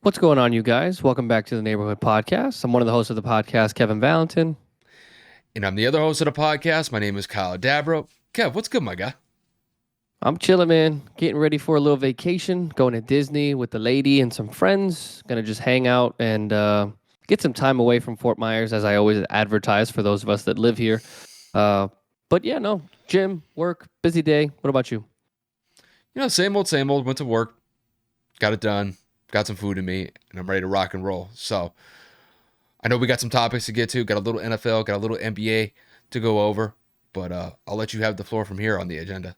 What's going on, you guys? Welcome back to the Neighborhood Podcast. I'm one of the hosts of the podcast, Kevin Valentin. And I'm the other host of the podcast. My name is Kyle Dabro. Kev, what's good, my guy? I'm chilling, man. Getting ready for a little vacation, going to Disney with the lady and some friends. Gonna just hang out and get some time away from Fort Myers, as I always advertise for those of us that live here. Uh, but yeah, no, gym, work, busy day. What about you? Same old, same old. Went to work, got it done, got some food in me, and I'm ready to rock and roll. So I know we got some topics to get to. Got a little NFL, got a little NBA to go over, but I'll let you have the floor from here on the agenda.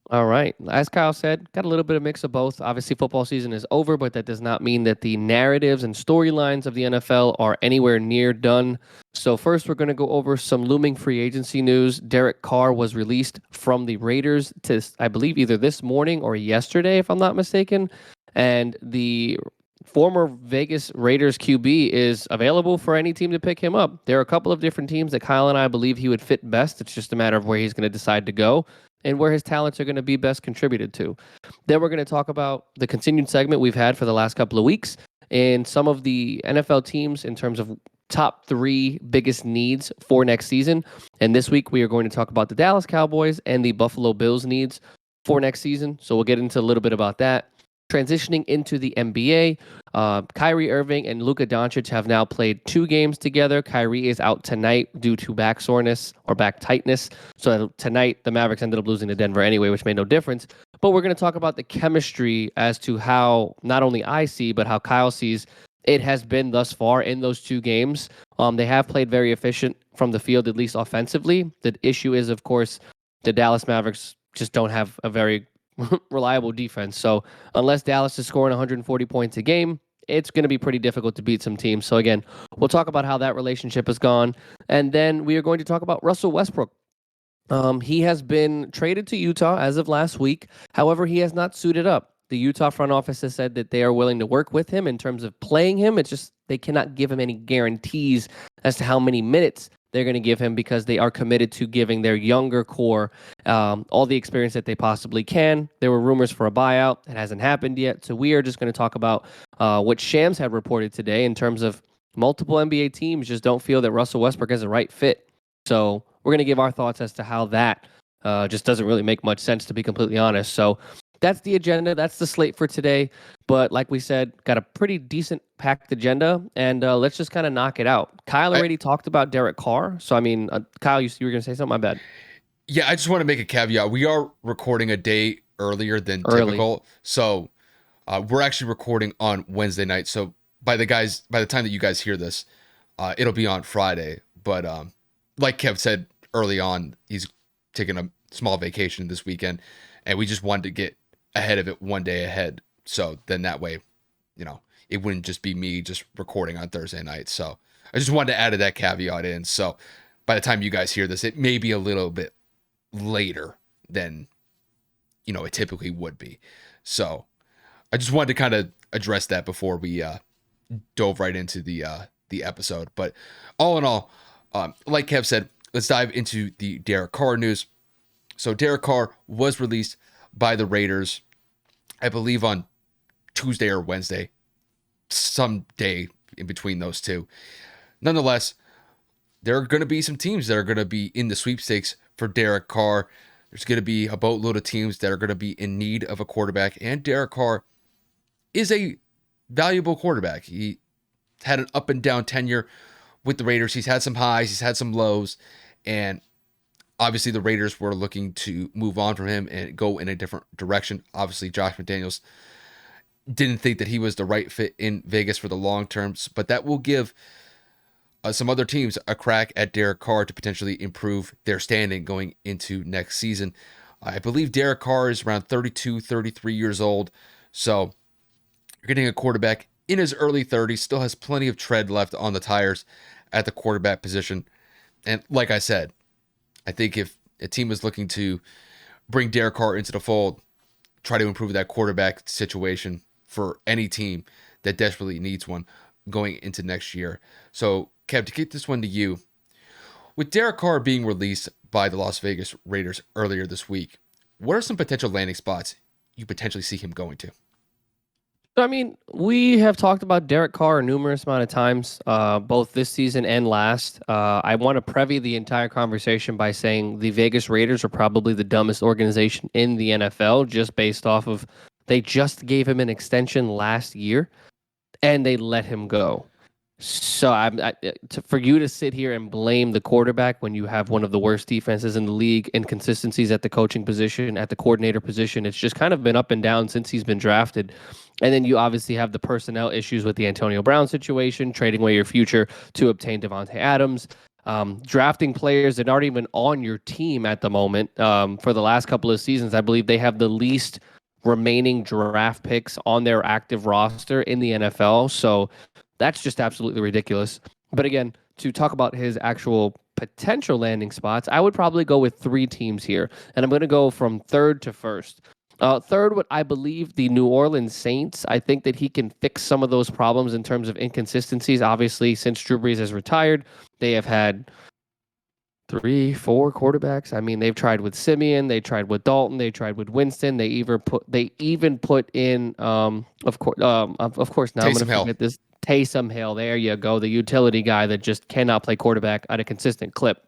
All right. As Kyle said, got a little bit of mix of both. Obviously, football season is over, but that does not mean that the narratives and storylines of the NFL are anywhere near done. So, first, we're going to go over some looming free agency news. Derek Carr was released from the Raiders to, I believe, either this morning or yesterday, if I'm not mistaken. And the former Vegas Raiders QB is available for any team to pick him up. There are a couple of different teams that Kyle and I believe he would fit best. It's just a matter of where he's going to decide to go and where his talents are going to be best contributed to. Then we're going to talk about the continued segment we've had for the last couple of weeks and some of the NFL teams in terms of top three biggest needs for next season. And this week we are going to talk about the Dallas Cowboys and the Buffalo Bills needs for next season. So we'll get into a little bit about that. Transitioning into the NBA, Kyrie Irving and Luka Doncic have now played 2 games together. Kyrie is out tonight due to back soreness or back tightness. So tonight, the Mavericks ended up losing to Denver anyway, which made no difference. But we're going to talk about the chemistry as to how not only I see, but how Kyle sees it has been thus far in those 2 games. They have played very efficient from the field, at least offensively. The issue is, of course, the Dallas Mavericks just don't have a very reliable defense. So unless Dallas is scoring 140 points a game, it's going to be pretty difficult to beat some teams. So again, we'll talk about how that relationship has gone. And then we are going to talk about Russell Westbrook. He has been traded to Utah as of last week. However, he has not suited up. The Utah front office has said that they are willing to work with him in terms of playing him. It's just they cannot give him any guarantees as to how many minutes they're going to give him because they are committed to giving their younger core all the experience that they possibly can. There were rumors for a buyout. It hasn't happened yet. So we are just going to talk about what Shams had reported today in terms of multiple NBA teams just don't feel that Russell Westbrook is a right fit. So we're going to give our thoughts as to how that just doesn't really make much sense, to be completely honest. So that's the agenda. That's the slate for today. But like we said, got a pretty decent packed agenda, and let's just kind of knock it out. Kyle I, already talked about Derek Carr. So, I mean, Kyle, you were going to say something? My bad. yeah, I just want to make a caveat. We are recording a day earlier than Early. typical. So we're actually recording on Wednesday night. So by the time that you guys hear this, it'll be on Friday. But like Kev said early on, he's taking a small vacation this weekend, and we just wanted to get ahead of it one day ahead. So then that way, it wouldn't just be me just recording on Thursday night. So I just wanted to add that caveat in. So by the time you guys hear this, it may be a little bit later than it typically would be. So I just wanted to kind of address that before we dove right into the episode. But all in all, like Kev said, let's dive into the Derek Carr news. So Derek Carr was released by the Raiders, I believe on Tuesday or Wednesday, some day in between those two. Nonetheless, there are going to be some teams that are going to be in the sweepstakes for Derek Carr. There's going to be a boatload of teams that are going to be in need of a quarterback, and Derek Carr is a valuable quarterback. He had an up and down tenure with the Raiders. He's had some highs, he's had some lows, and obviously the Raiders were looking to move on from him and go in a different direction. Obviously, Josh McDaniels didn't think that he was the right fit in Vegas for the long terms, but that will give some other teams a crack at Derek Carr to potentially improve their standing going into next season. I believe Derek Carr is around 32, 33 years old. So you're getting a quarterback in his early 30s, still has plenty of tread left on the tires at the quarterback position. And like I said, I think if a team is looking to bring Derek Carr into the fold, try to improve that quarterback situation for any team that desperately needs one going into next year. So, Kev, to get this one to you, with Derek Carr being released by the Las Vegas Raiders earlier this week, what are some potential landing spots you potentially see him going to? So, I mean, we have talked about Derek Carr a numerous amount of times, both this season and last. I want to preview the entire conversation by saying the Vegas Raiders are probably the dumbest organization in the NFL, just based off of they just gave him an extension last year and they let him go. So for you to sit here and blame the quarterback when you have one of the worst defenses in the league, inconsistencies at the coaching position, at the coordinator position, it's just kind of been up and down since he's been drafted. And then you obviously have the personnel issues with the Antonio Brown situation, trading away your future to obtain Devontae Adams, drafting players that aren't even on your team at the moment. For the last couple of seasons, I believe they have the least remaining draft picks on their active roster in the NFL. So that's just absolutely ridiculous. But again, to talk about his actual potential landing spots, I would probably go with three teams here. And I'm going to go from third to first. Third, what I believe the New Orleans Saints. I think that he can fix some of those problems in terms of inconsistencies. Obviously, since Drew Brees has retired, they have had three, four quarterbacks. I mean, they've tried with Simeon, they tried with Dalton, they tried with Winston. They even put in of course now I'm going Taysom to Hill. forget this Taysom Hill. There you go, the utility guy that just cannot play quarterback at a consistent clip.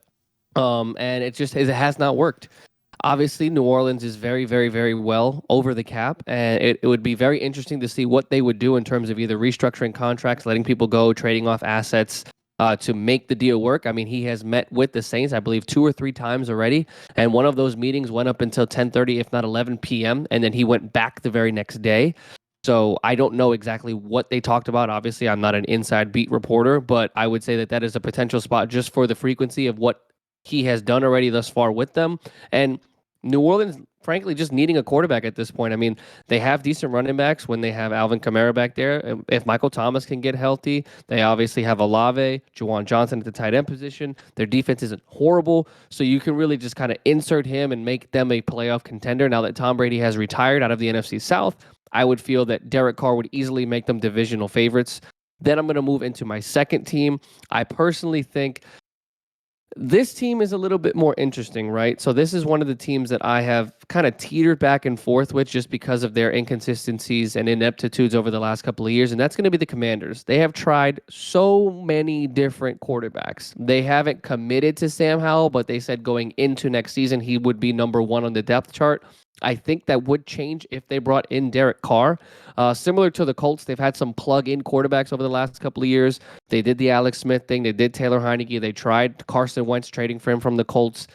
And it has not worked. Obviously, New Orleans is very, very, very well over the cap, and it would be very interesting to see what they would do in terms of either restructuring contracts, letting people go, trading off assets to make the deal work. I mean, he has met with the Saints, I believe, 2 or 3 times already, and one of those meetings went up until 10:30, if not 11 p.m., and then he went back the very next day. So I don't know exactly what they talked about. Obviously, I'm not an inside beat reporter, but I would say that that is a potential spot just for the frequency of what he has done already thus far with them. And New Orleans, frankly, just needing a quarterback at this point. I mean, they have decent running backs when they have Alvin Kamara back there. If Michael Thomas can get healthy, they obviously have Olave, Juwan Johnson at the tight end position. Their defense isn't horrible, so you can really just kind of insert him and make them a playoff contender. Now that Tom Brady has retired out of the NFC South, I would feel that Derek Carr would easily make them divisional favorites. Then I'm going to move into my second team. I personally think this team is a little bit more interesting, right? So this is one of the teams that I have kind of teetered back and forth with just because of their inconsistencies and ineptitudes over the last couple of years, and that's going to be the Commanders. They have tried so many different quarterbacks. They haven't committed to Sam Howell, but they said going into next season he would be number one on the depth chart. I think that would change if they brought in Derek Carr. Similar to the Colts, they've had some plug-in quarterbacks over the last couple of years. They did the Alex Smith thing. They did Taylor Heineke. They tried Carson Wentz trading for him from the Colts.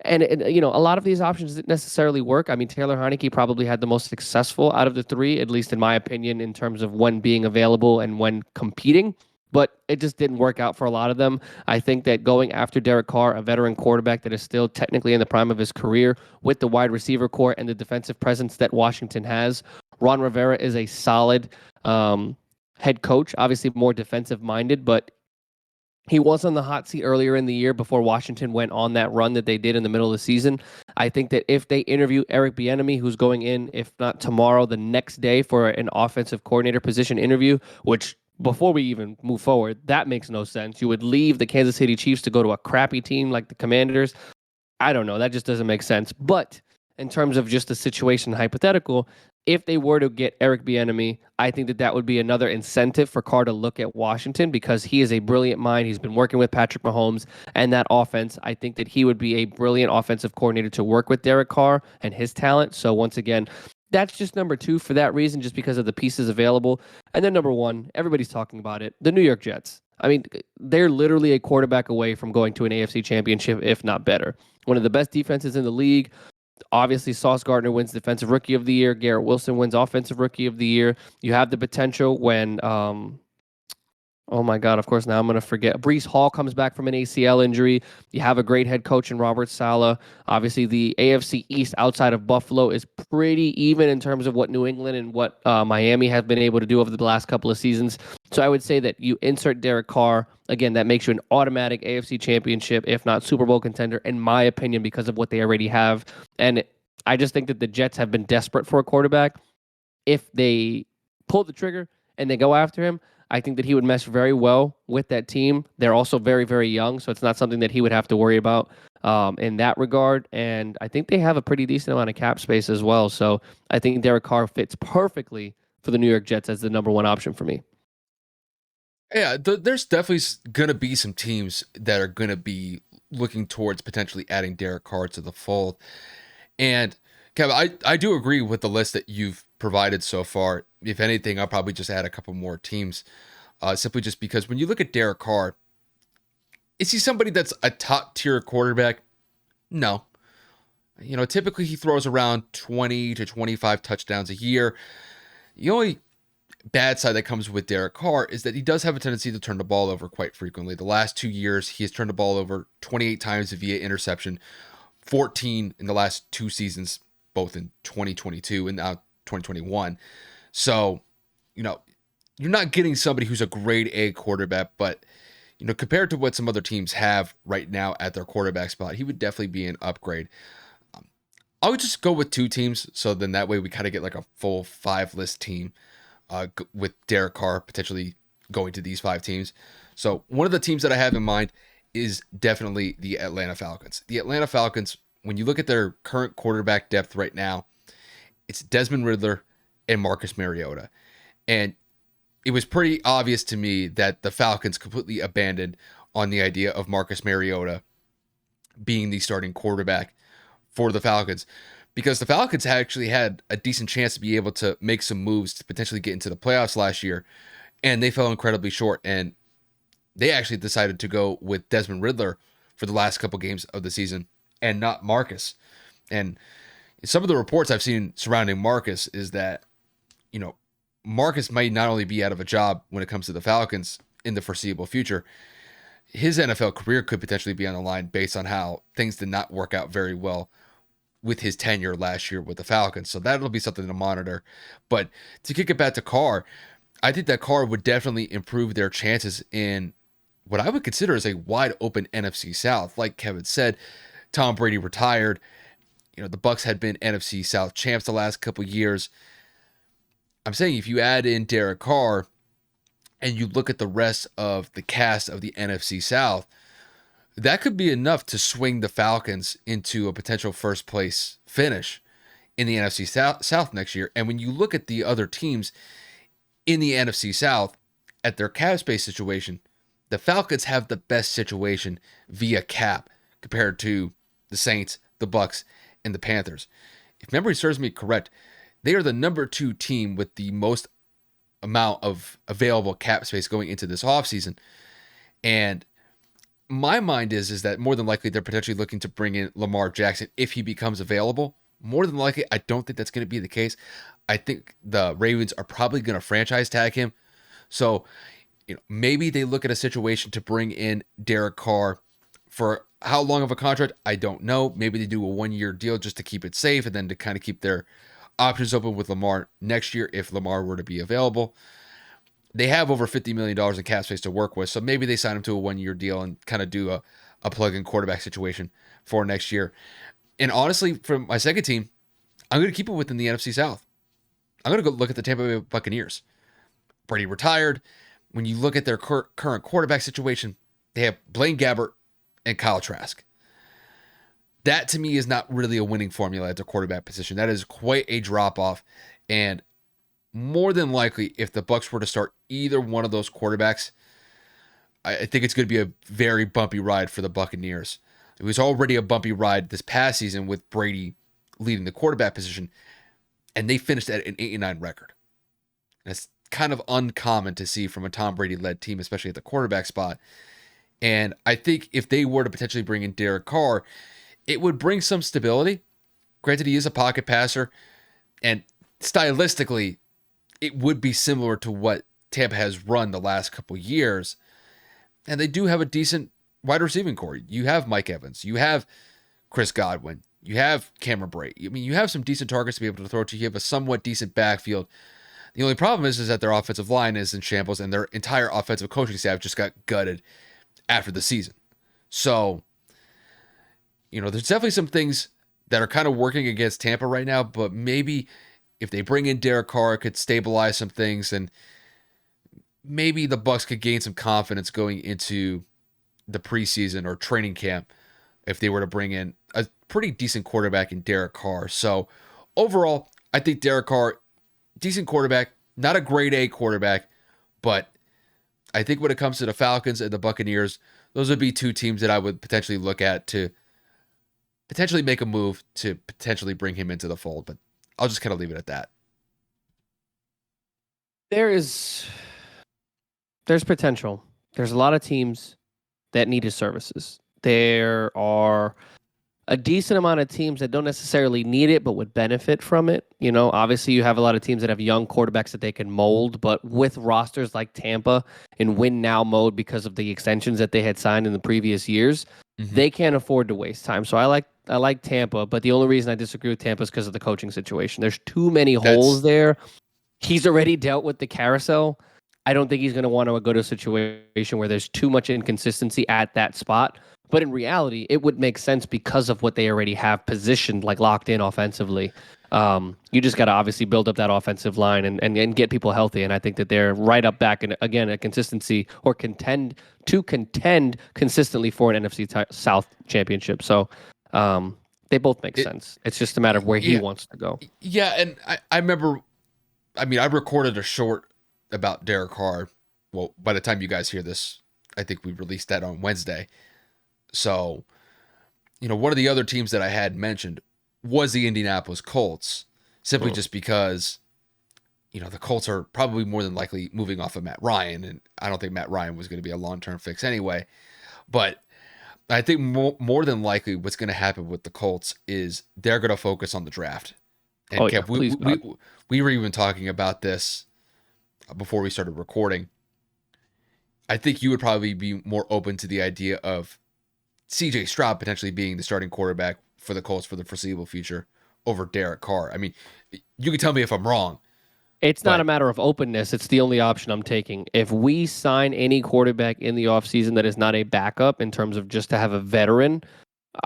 And a lot of these options didn't necessarily work. I mean, Taylor Heineke probably had the most successful out of the three, at least in my opinion, in terms of when being available and when competing. But it just didn't work out for a lot of them. I think that going after Derek Carr, a veteran quarterback that is still technically in the prime of his career, with the wide receiver core and the defensive presence that Washington has, Ron Rivera is a solid head coach, obviously more defensive minded, but he was on the hot seat earlier in the year before Washington went on that run that they did in the middle of the season. I think that if they interview Eric Bieniemy, who's going in, if not tomorrow, the next day for an offensive coordinator position interview, which before we even move forward, that makes no sense. You would leave the Kansas City Chiefs to go to a crappy team like the Commanders. I don't know. That just doesn't make sense. But in terms of just the situation hypothetical, if they were to get Eric Bieniemy, I think that that would be another incentive for Carr to look at Washington because he is a brilliant mind. He's been working with Patrick Mahomes and that offense. I think that he would be a brilliant offensive coordinator to work with Derek Carr and his talent. So once again, that's just number two for that reason, just because of the pieces available. And then number one, everybody's talking about it, the New York Jets. I mean, they're literally a quarterback away from going to an AFC championship, if not better. One of the best defenses in the league. Obviously, Sauce Gardner wins Defensive Rookie of the Year. Garrett Wilson wins Offensive Rookie of the Year. You have the potential when oh my God, of course, now I'm going to forget. Breece Hall comes back from an ACL injury. You have a great head coach in Robert Saleh. Obviously, the AFC East outside of Buffalo is pretty even in terms of what New England and what Miami have been able to do over the last couple of seasons. So I would say that you insert Derek Carr. Again, that makes you an automatic AFC championship, if not Super Bowl contender, in my opinion, because of what they already have. And I just think that the Jets have been desperate for a quarterback. If they pull the trigger and they go after him, I think that he would mesh very well with that team. They're also very, very young, so it's not something that he would have to worry about in that regard. And I think they have a pretty decent amount of cap space as well. So I think Derek Carr fits perfectly for the New York Jets as the number one option for me. Yeah, there's definitely going to be some teams that are going to be looking towards potentially adding Derek Carr to the fold. And Kevin, I do agree with the list that you've provided so far. If anything, I'll probably just add a couple more teams, simply just because when you look at Derek Carr, is he somebody that's a top tier quarterback? No. Typically he throws around 20 to 25 touchdowns a year. The only bad side that comes with Derek Carr is that he does have a tendency to turn the ball over quite frequently. The last 2 years, he has turned the ball over 28 times via interception, 14 in the last 2 seasons, both in 2022 and now 2021. So, you're not getting somebody who's a grade A quarterback, but compared to what some other teams have right now at their quarterback spot, he would definitely be an upgrade. I would just go with 2 teams, so then that way we kind of get like a full 5-list team with Derek Carr potentially going to these 5 teams. So one of the teams that I have in mind is definitely the Atlanta Falcons. The Atlanta Falcons, when you look at their current quarterback depth right now, it's Desmond Ridder and Marcus Mariota. And it was pretty obvious to me that the Falcons completely abandoned on the idea of Marcus Mariota being the starting quarterback for the Falcons, because the Falcons actually had a decent chance to be able to make some moves to potentially get into the playoffs last year, and they fell incredibly short. And they actually decided to go with Desmond Ridder for the last couple games of the season and not Marcus. And some of the reports I've seen surrounding Marcus is that, Marcus might not only be out of a job when it comes to the Falcons in the foreseeable future, his NFL career could potentially be on the line based on how things did not work out very well with his tenure last year with the Falcons. So that'll be something to monitor. But to kick it back to Carr, I think that Carr would definitely improve their chances in what I would consider as a wide open NFC South. Like Kevin said, Tom Brady retired. The Bucs had been NFC South champs the last couple years. I'm saying if you add in Derek Carr and you look at the rest of the cast of the NFC South, that could be enough to swing the Falcons into a potential first place finish in the NFC South next year. And when you look at the other teams in the NFC South at their cap space situation, the Falcons have the best situation via cap compared to the Saints, the Bucs, and the Panthers. If memory serves me correct, they are the number 2 team with the most amount of available cap space going into this offseason. And my mind is that more than likely they're potentially looking to bring in Lamar Jackson if he becomes available. More than likely, I don't think that's going to be the case. I think the Ravens are probably going to franchise tag him. So, maybe they look at a situation to bring in Derek Carr for how long of a contract, I don't know. Maybe they do a 1-year deal just to keep it safe and then to kind of keep their options open with Lamar next year if Lamar were to be available. They have over $50 million in cap space to work with, so maybe they sign him to a 1-year deal and kind of do a plug-in quarterback situation for next year. And honestly, for my second team, I'm going to keep it within the NFC South. I'm going to go look at the Tampa Bay Buccaneers. Brady retired. When you look at their current quarterback situation, they have Blaine Gabbert and Kyle Trask. That to me is not really a winning formula at the quarterback position. That is quite a drop-off. And more than likely, if the Bucs were to start either one of those quarterbacks, I think it's going to be a very bumpy ride for the Buccaneers. It was already a bumpy ride this past season with Brady leading the quarterback position, and they finished at an 8-9 record. That's kind of uncommon to see from a Tom Brady-led team, especially at the quarterback spot. And I think if they were to potentially bring in Derek Carr, it would bring some stability. Granted, he is a pocket passer, and stylistically, it would be similar to what Tampa has run the last couple years. And they do have a decent wide receiving core. You have Mike Evans. You have Chris Godwin. You have Cameron Brate. I mean, you have some decent targets to be able to throw to. You have a somewhat decent backfield. The only problem is that their offensive line is in shambles, and their entire offensive coaching staff just got gutted after the season. So, there's definitely some things that are kind of working against Tampa right now, but maybe if they bring in Derek Carr, it could stabilize some things, and maybe the Bucs could gain some confidence going into the preseason or training camp if they were to bring in a pretty decent quarterback in Derek Carr. So overall, I think Derek Carr, decent quarterback, not a grade A quarterback, but I think when it comes to the Falcons and the Buccaneers, those would be two teams that I would potentially look at to potentially make a move to potentially bring him into the fold. But I'll just kind of leave it at that. There is there's potential. There's a lot of teams that need his services. There are a decent amount of teams that don't necessarily need it but would benefit from it. You know, obviously you have a lot of teams that have young quarterbacks that they can mold, but with rosters like Tampa in win now mode because of the extensions that they had signed in the previous years, Mm-hmm. they can't afford to waste time. So I like Tampa, but the only reason I disagree with Tampa is because of the coaching situation. There's too many holes That's there. He's already dealt with the carousel. I don't think he's going to want to go to a situation where there's too much inconsistency at that spot. But in reality, it would make sense because of what they already have positioned, like locked in offensively. You just got to obviously build up that offensive line and get people healthy. And I think that they're right up back and again a consistency or contend consistently for an NFC South championship. So they both make it. sense. It's just a matter of where he Yeah, wants to go. yeah, and I remember. I mean, I recorded a short about Derek Carr. Well, by the time you guys hear this, I think we released that on Wednesday. So, one of the other teams that I had mentioned was the Indianapolis Colts, simply just because, the Colts are probably more than likely moving off of Matt Ryan, and I don't think Matt Ryan was going to be a long-term fix anyway. But I think more than likely what's going to happen with the Colts is they're going to focus on the draft. And Oh yeah, Kev, please God. we were even talking about this before we started recording. I think you would probably be more open to the idea of CJ Stroud potentially being the starting quarterback for the Colts for the foreseeable future over Derek Carr. I mean, you can tell me if I'm wrong, It's not a but matter of openness. It's the only option I'm taking. If we sign any quarterback in the offseason that is not a backup in terms of just to have a veteran,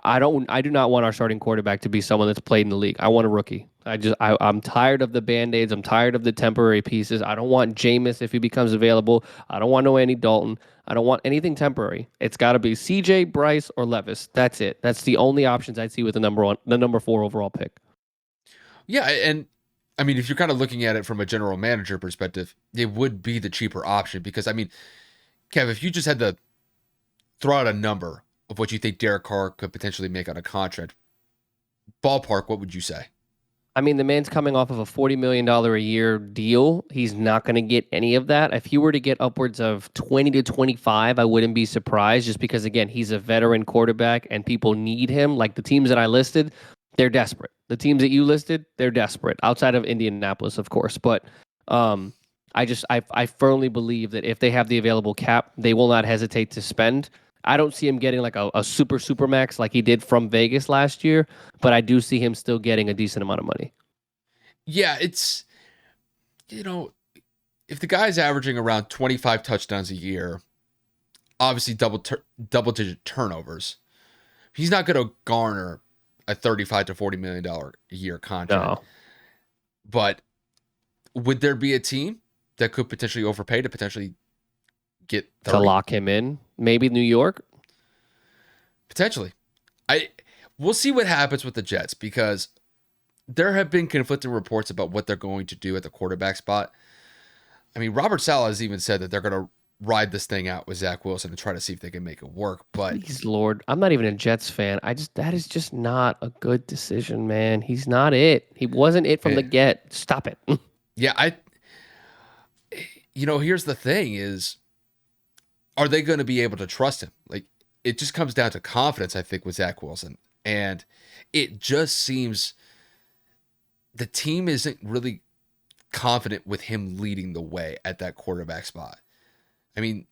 I do not want our starting quarterback to be someone that's played in the league. I want a rookie. I'm tired of the band-aids. I'm tired of the temporary pieces. I don't want Jameis if he becomes available. I don't want no Andy Dalton. I don't want anything temporary. It's got to be CJ, Bryce, or Levis. That's it. That's the only options I see with the number 4 overall pick. yeah, and I mean, if you're kind of looking at it from a general manager perspective, it would be the cheaper option because I mean, Kev, if you just had to throw out a number of what you think Derek Carr could potentially make on a contract, ballpark, what would you say? I mean, the man's coming off of a $40 million a year deal. He's not going to get any of that. If he were to get upwards of 20 to 25, I wouldn't be surprised just because, again, he's a veteran quarterback and people need him. Like the teams that I listed, they're desperate. The teams that you listed, they're desperate outside of Indianapolis, of course. But I firmly believe that if they have the available cap, they will not hesitate to spend. I don't see him getting like a super max like he did from Vegas last year, but I do see him still getting a decent amount of money. Yeah, it's you know, if the guy's averaging around 25 touchdowns a year, obviously double digit turnovers, he's not going to garner a 35 to 40 million dollar a year contract. No, But would there be a team that could potentially overpay to potentially get to 30? lock him in, maybe New York. Potentially. I We'll see what happens with the Jets because there have been conflicting reports about what they're going to do at the quarterback spot. I mean, Robert Saleh has even said that they're going to ride this thing out with Zach Wilson and try to see if they can make it work. But Please, Lord, I'm not even a Jets fan. That is just not a good decision, man. He's not it. He wasn't it from eh, the get. Stop it. yeah, here's the thing is, are they going to be able to trust him? Like, it just comes down to confidence, I think, with Zach Wilson. And it just seems the team isn't really confident with him leading the way at that quarterback spot. I mean,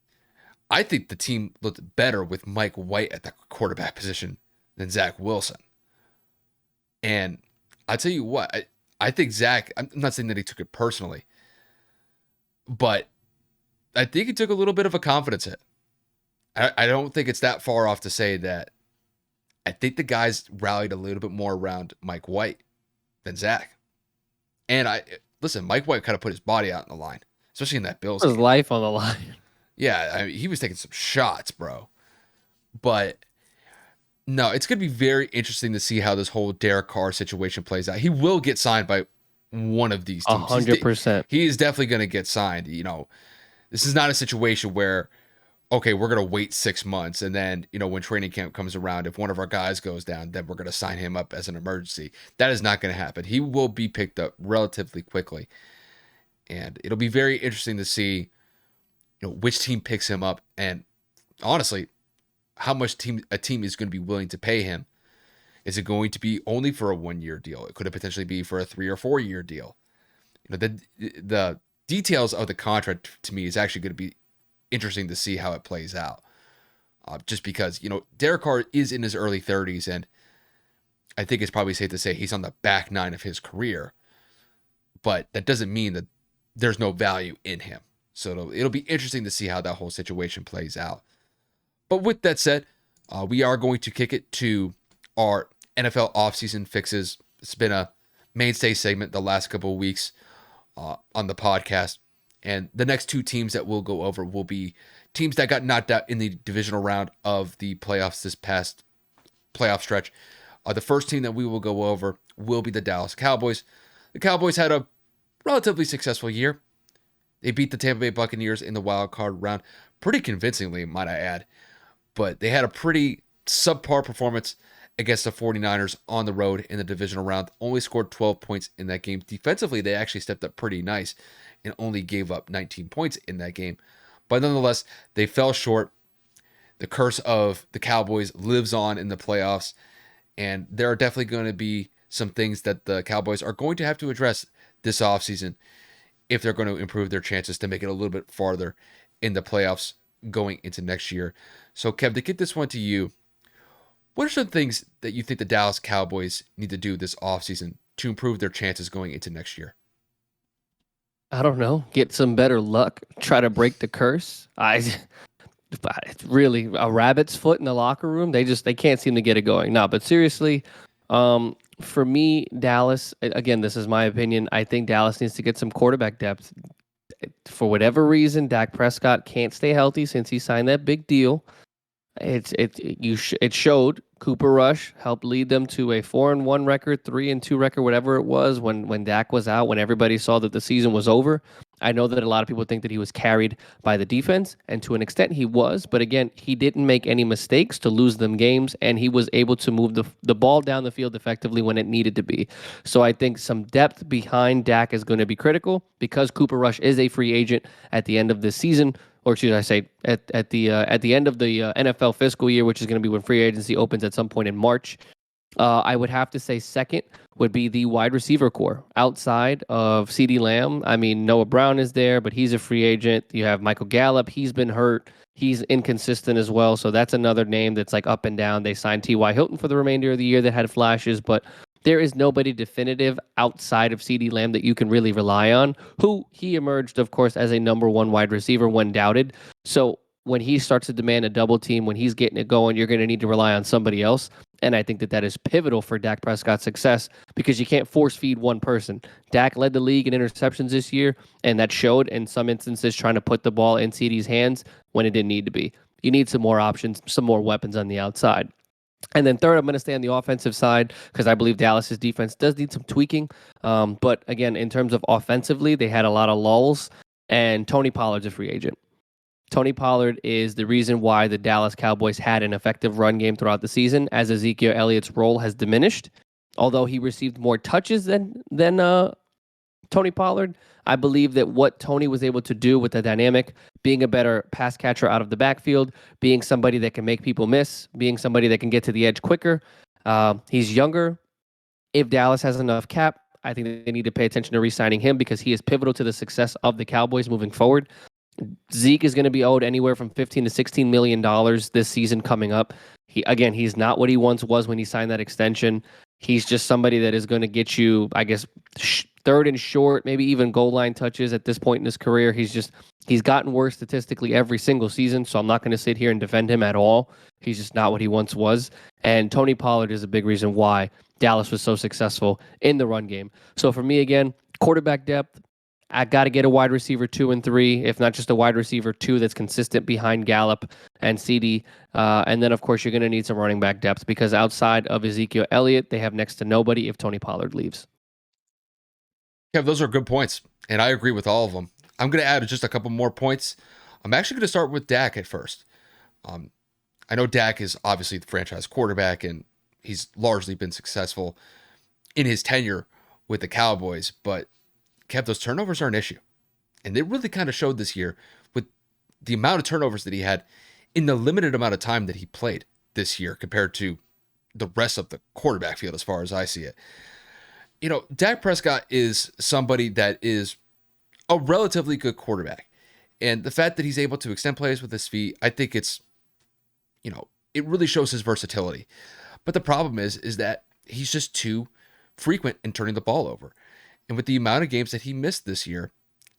I think the team looked better with Mike White at that quarterback position than Zach Wilson. And I tell you what, I think Zach, I'm not saying that he took it personally, but I think he took a little bit of a confidence hit. I don't think it's that far off to say that I think the guys rallied a little bit more around Mike White than Zach. And listen, Mike White kind of put his body out on the line, especially in that Bills His game. life on the line. Yeah, I mean, he was taking some shots, bro. But no, it's going to be very interesting to see how this whole Derek Carr situation plays out. He will get signed by one of these teams. 100%. He is definitely going to get signed. This is not a situation where, okay, we're going to wait 6 months and then, when training camp comes around, if one of our guys goes down, then we're going to sign him up as an emergency. That is not going to happen. He will be picked up relatively quickly. And it'll be very interesting to see, which team picks him up and honestly, how much a team is going to be willing to pay him. Is it going to be only for a 1-year deal? It could potentially be for a 3 or 4 year deal. The details of the contract to me is actually going to be interesting to see how it plays out. Just because, Derek Carr is in his early 30s, and I think it's probably safe to say he's on the back nine of his career. But that doesn't mean that there's no value in him. So it'll be interesting to see how that whole situation plays out. But with that said, we are going to kick it to our NFL offseason fixes. It's been a mainstay segment the last couple of weeks on the podcast. And the next two teams that we'll go over will be teams that got knocked out in the divisional round of the playoffs this past playoff stretch. The first team that we will go over will be the Dallas Cowboys. The Cowboys had a relatively successful year. They beat the Tampa Bay Buccaneers in the wild card round pretty convincingly, might I add. But they had a pretty subpar performance against the 49ers on the road in the divisional round. Only scored 12 points in that game. Defensively, they actually stepped up pretty nice and only gave up 19 points in that game. But nonetheless, they fell short. The curse of the Cowboys lives on in the playoffs. And there are definitely going to be some things that the Cowboys are going to have to address this offseason if they're going to improve their chances to make it a little bit farther in the playoffs going into next year. So, Kev, to get this one to you, what are some things that you think the Dallas Cowboys need to do this offseason to improve their chances going into next year? I don't know. Get some better luck. Try to break the curse. It's really a rabbit's foot in the locker room. They can't seem to get it going. No, but seriously, for me, Dallas, again, this is my opinion. I think Dallas needs to get some quarterback depth. For whatever reason, Dak Prescott can't stay healthy since he signed that big deal. It showed. Cooper Rush helped lead them to a 4-1 record, 3-2 record, whatever it was when Dak was out, when everybody saw that the season was over. I know that a lot of people think that he was carried by the defense, and to an extent he was, but again, he didn't make any mistakes to lose them games, and he was able to move the ball down the field effectively when it needed to be. So I think some depth behind Dak is going to be critical because Cooper Rush is a free agent at the end of this season, or should I say at the end of the NFL fiscal year, which is going to be when free agency opens at some point in March. I would have to say second would be the wide receiver core outside of CeeDee Lamb. I mean, Noah Brown is there, but he's a free agent. You have Michael Gallup. He's been hurt. He's inconsistent as well. So that's another name that's like up and down. They signed T.Y. Hilton for the remainder of the year that had flashes, but there is nobody definitive outside of CeeDee Lamb that you can really rely on, who he emerged, of course, as a number one wide receiver when doubted. So when he starts to demand a double team, when he's getting it going, you're going to need to rely on somebody else. And I think that is pivotal for Dak Prescott's success because you can't force feed one person. Dak led the league in interceptions this year, and that showed in some instances trying to put the ball in CeeDee's hands when it didn't need to be. You need some more options, some more weapons on the outside. And then third, I'm going to stay on the offensive side because I believe Dallas's defense does need some tweaking. But again, in terms of offensively, they had a lot of lulls, and Tony Pollard's a free agent. Tony Pollard is the reason why the Dallas Cowboys had an effective run game throughout the season, as Ezekiel Elliott's role has diminished. Although he received more touches than Tony Pollard, I believe that what Tony was able to do with the dynamic, being a better pass catcher out of the backfield, being somebody that can make people miss, being somebody that can get to the edge quicker. He's younger. If Dallas has enough cap, I think they need to pay attention to re-signing him because he is pivotal to the success of the Cowboys moving forward. Zeke is going to be owed anywhere from $15 to $16 million this season coming up. He's not what he once was when he signed that extension. He's just somebody that is going to get you, I guess, third and short, maybe even goal line touches at this point in his career. He's gotten worse statistically every single season, so I'm not going to sit here and defend him at all. He's just not what he once was. And Tony Pollard is a big reason why Dallas was so successful in the run game. So for me, again, quarterback depth, I got to get a wide receiver 2 and 3, if not just a wide receiver 2 that's consistent behind Gallup and CeeDee. And then, of course, you're going to need some running back depth because outside of Ezekiel Elliott, they have next to nobody if Tony Pollard leaves. Kev, those are good points, and I agree with all of them. I'm going to add just a couple more points. I'm actually going to start with Dak at first. Um, I know Dak is obviously the franchise quarterback, and he's largely been successful in his tenure with the Cowboys, but Kev, those turnovers are an issue. And they really kind of showed this year with the amount of turnovers that he had in the limited amount of time that he played this year compared to the rest of the quarterback field, as far as I see it. Dak Prescott is somebody that is a relatively good quarterback. And the fact that he's able to extend plays with his feet, I think it really shows his versatility. But the problem is that he's just too frequent in turning the ball over. And with the amount of games that he missed this year,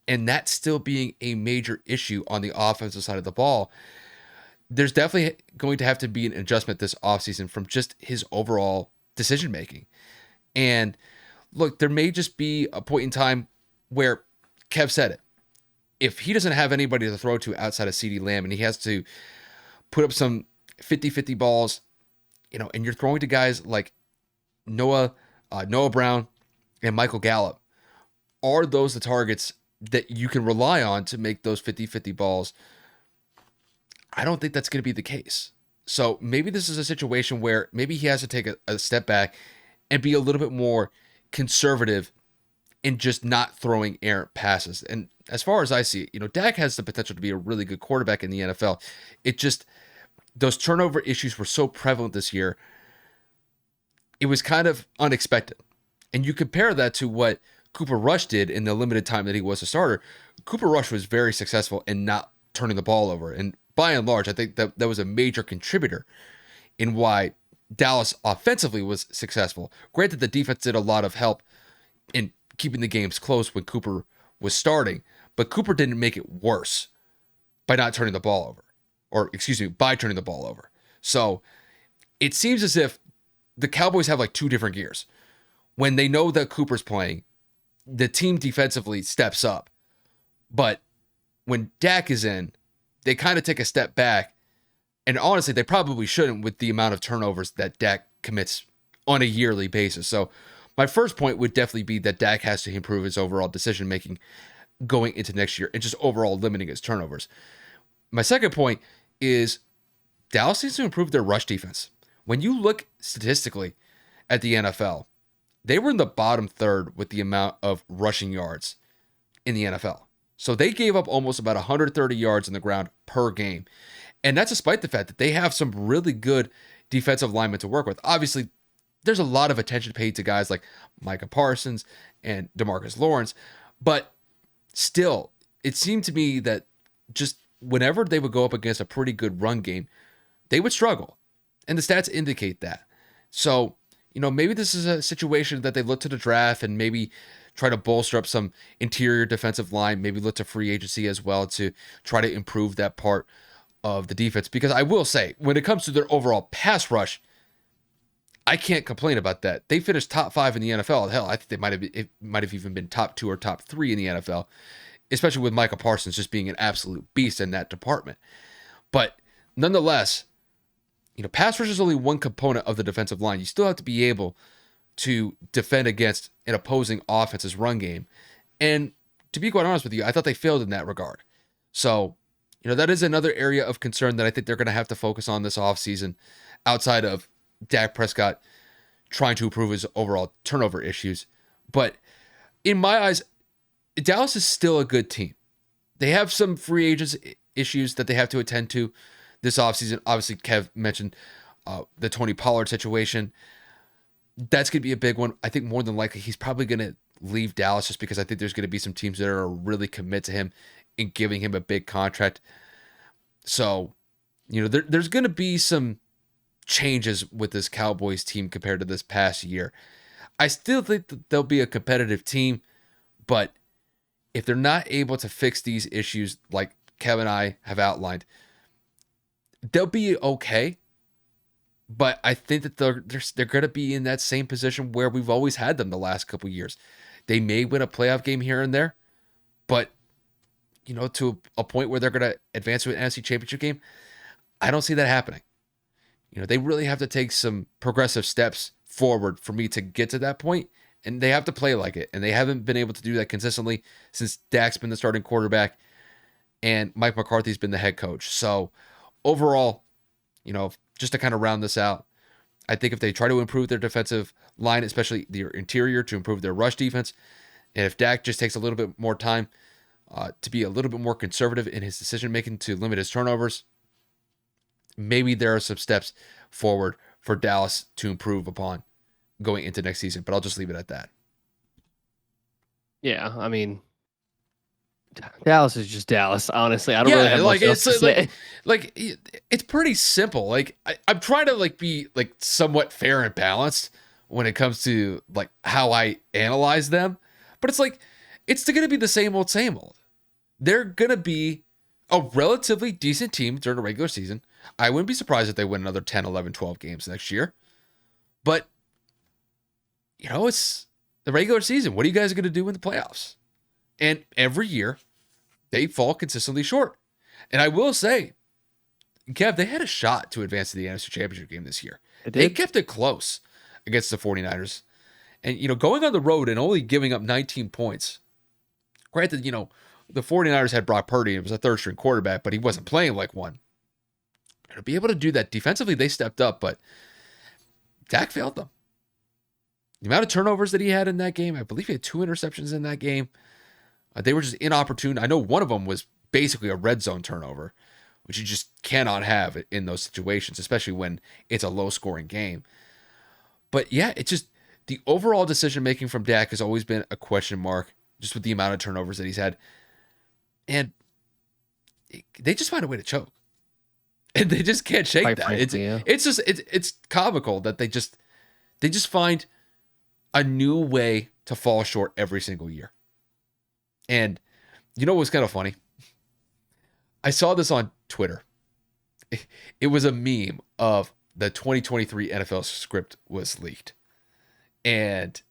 and that still being a major issue on the offensive side of the ball, there's definitely going to have to be an adjustment this offseason from just his overall decision making. And look, there may just be a point in time where Kev said it. If he doesn't have anybody to throw to outside of CeeDee Lamb and he has to put up some 50-50 balls, and you're throwing to guys like Noah Brown and Michael Gallup, are those the targets that you can rely on to make those 50-50 balls? I don't think that's going to be the case. So maybe this is a situation where maybe he has to take a step back and be a little bit more conservative in just not throwing errant passes. And as far as I see it, Dak has the potential to be a really good quarterback in the NFL. It just, those turnover issues were so prevalent this year. It was kind of unexpected. And you compare that to what Cooper Rush did in the limited time that he was a starter. Cooper Rush was very successful in not turning the ball over. And by and large, I think that was a major contributor in why Dallas offensively was successful. Granted, the defense did a lot of help in keeping the games close when Cooper was starting, but Cooper didn't make it worse by not turning the ball over, by turning the ball over. So it seems as if the Cowboys have like two different gears. When they know that Cooper's playing, the team defensively steps up. But when Dak is in, they kind of take a step back. And honestly, they probably shouldn't with the amount of turnovers that Dak commits on a yearly basis. So my first point would definitely be that Dak has to improve his overall decision making going into next year and just overall limiting his turnovers. My second point is Dallas needs to improve their rush defense. When you look statistically at the NFL, they were in the bottom third with the amount of rushing yards in the NFL. So they gave up almost about 130 yards on the ground per game. And that's despite the fact that they have some really good defensive linemen to work with. Obviously, there's a lot of attention paid to guys like Micah Parsons and DeMarcus Lawrence. But still, it seemed to me that just whenever they would go up against a pretty good run game, they would struggle. And the stats indicate that. So, maybe this is a situation that they look to the draft and maybe try to bolster up some interior defensive line, maybe look to free agency as well to try to improve that part of the defense. Because I will say, when it comes to their overall pass rush, I can't complain about that. They finished top 5 in the NFL. Hell, I think it might have even been top 2 or top 3 in the NFL, especially with Micah Parsons just being an absolute beast in that department. But nonetheless, pass rush is only one component of the defensive line. You still have to be able to defend against an opposing offense's run game. And to be quite honest with you, I thought they failed in that regard. So, that is another area of concern that I think they're going to have to focus on this offseason outside of Dak Prescott trying to improve his overall turnover issues. But in my eyes, Dallas is still a good team. They have some free agents issues that they have to attend to this offseason. Obviously, Kev mentioned the Tony Pollard situation. That's going to be a big one. I think more than likely he's probably going to leave Dallas just because I think there's going to be some teams that are really commit to him and giving him a big contract. So, there's going to be some changes with this Cowboys team compared to this past year. I still think that they'll be a competitive team, but if they're not able to fix these issues like Kev and I have outlined, they'll be okay. But I think that they're going to be in that same position where we've always had them the last couple of years. They may win a playoff game here and there, but to a point where they're going to advance to an NFC Championship game, I don't see that happening. They really have to take some progressive steps forward for me to get to that point, and they have to play like it. And they haven't been able to do that consistently since Dak's been the starting quarterback and Mike McCarthy's been the head coach. So overall, just to kind of round this out, I think if they try to improve their defensive line, especially their interior, to improve their rush defense, and if Dak just takes a little bit more time to be a little bit more conservative in his decision making to limit his turnovers, maybe there are some steps forward for Dallas to improve upon going into next season. But I'll just leave it at that. Yeah, I mean, Dallas is just Dallas. Honestly, I don't really have much else to say. It's pretty simple. Like I'm trying to be somewhat fair and balanced when it comes to how I analyze them, but it's going to be the same old, same old. They're going to be a relatively decent team during the regular season. I wouldn't be surprised if they win another 10, 11, 12 games next year. But, it's the regular season. What are you guys going to do in the playoffs? And every year, they fall consistently short. And I will say, Kev, they had a shot to advance to the NFC Championship game this year. They kept it close against the 49ers. And, going on the road and only giving up 19 points. Granted, the 49ers had Brock Purdy. It was a third-string quarterback, but he wasn't playing like one. To be able to do that defensively, they stepped up, but Dak failed them. The amount of turnovers that he had in that game, I believe he had 2 interceptions in that game. They were just inopportune. I know one of them was basically a red zone turnover, which you just cannot have in those situations, especially when it's a low-scoring game. But yeah, it's just the overall decision-making from Dak has always been a question mark, just with the amount of turnovers that he's had. And they just find a way to choke. And they just can't shake that. Frankly, it's comical that they just find a new way to fall short every single year. And you know what's kind of funny? I saw this on Twitter. It was a meme of the 2023 NFL script was leaked. And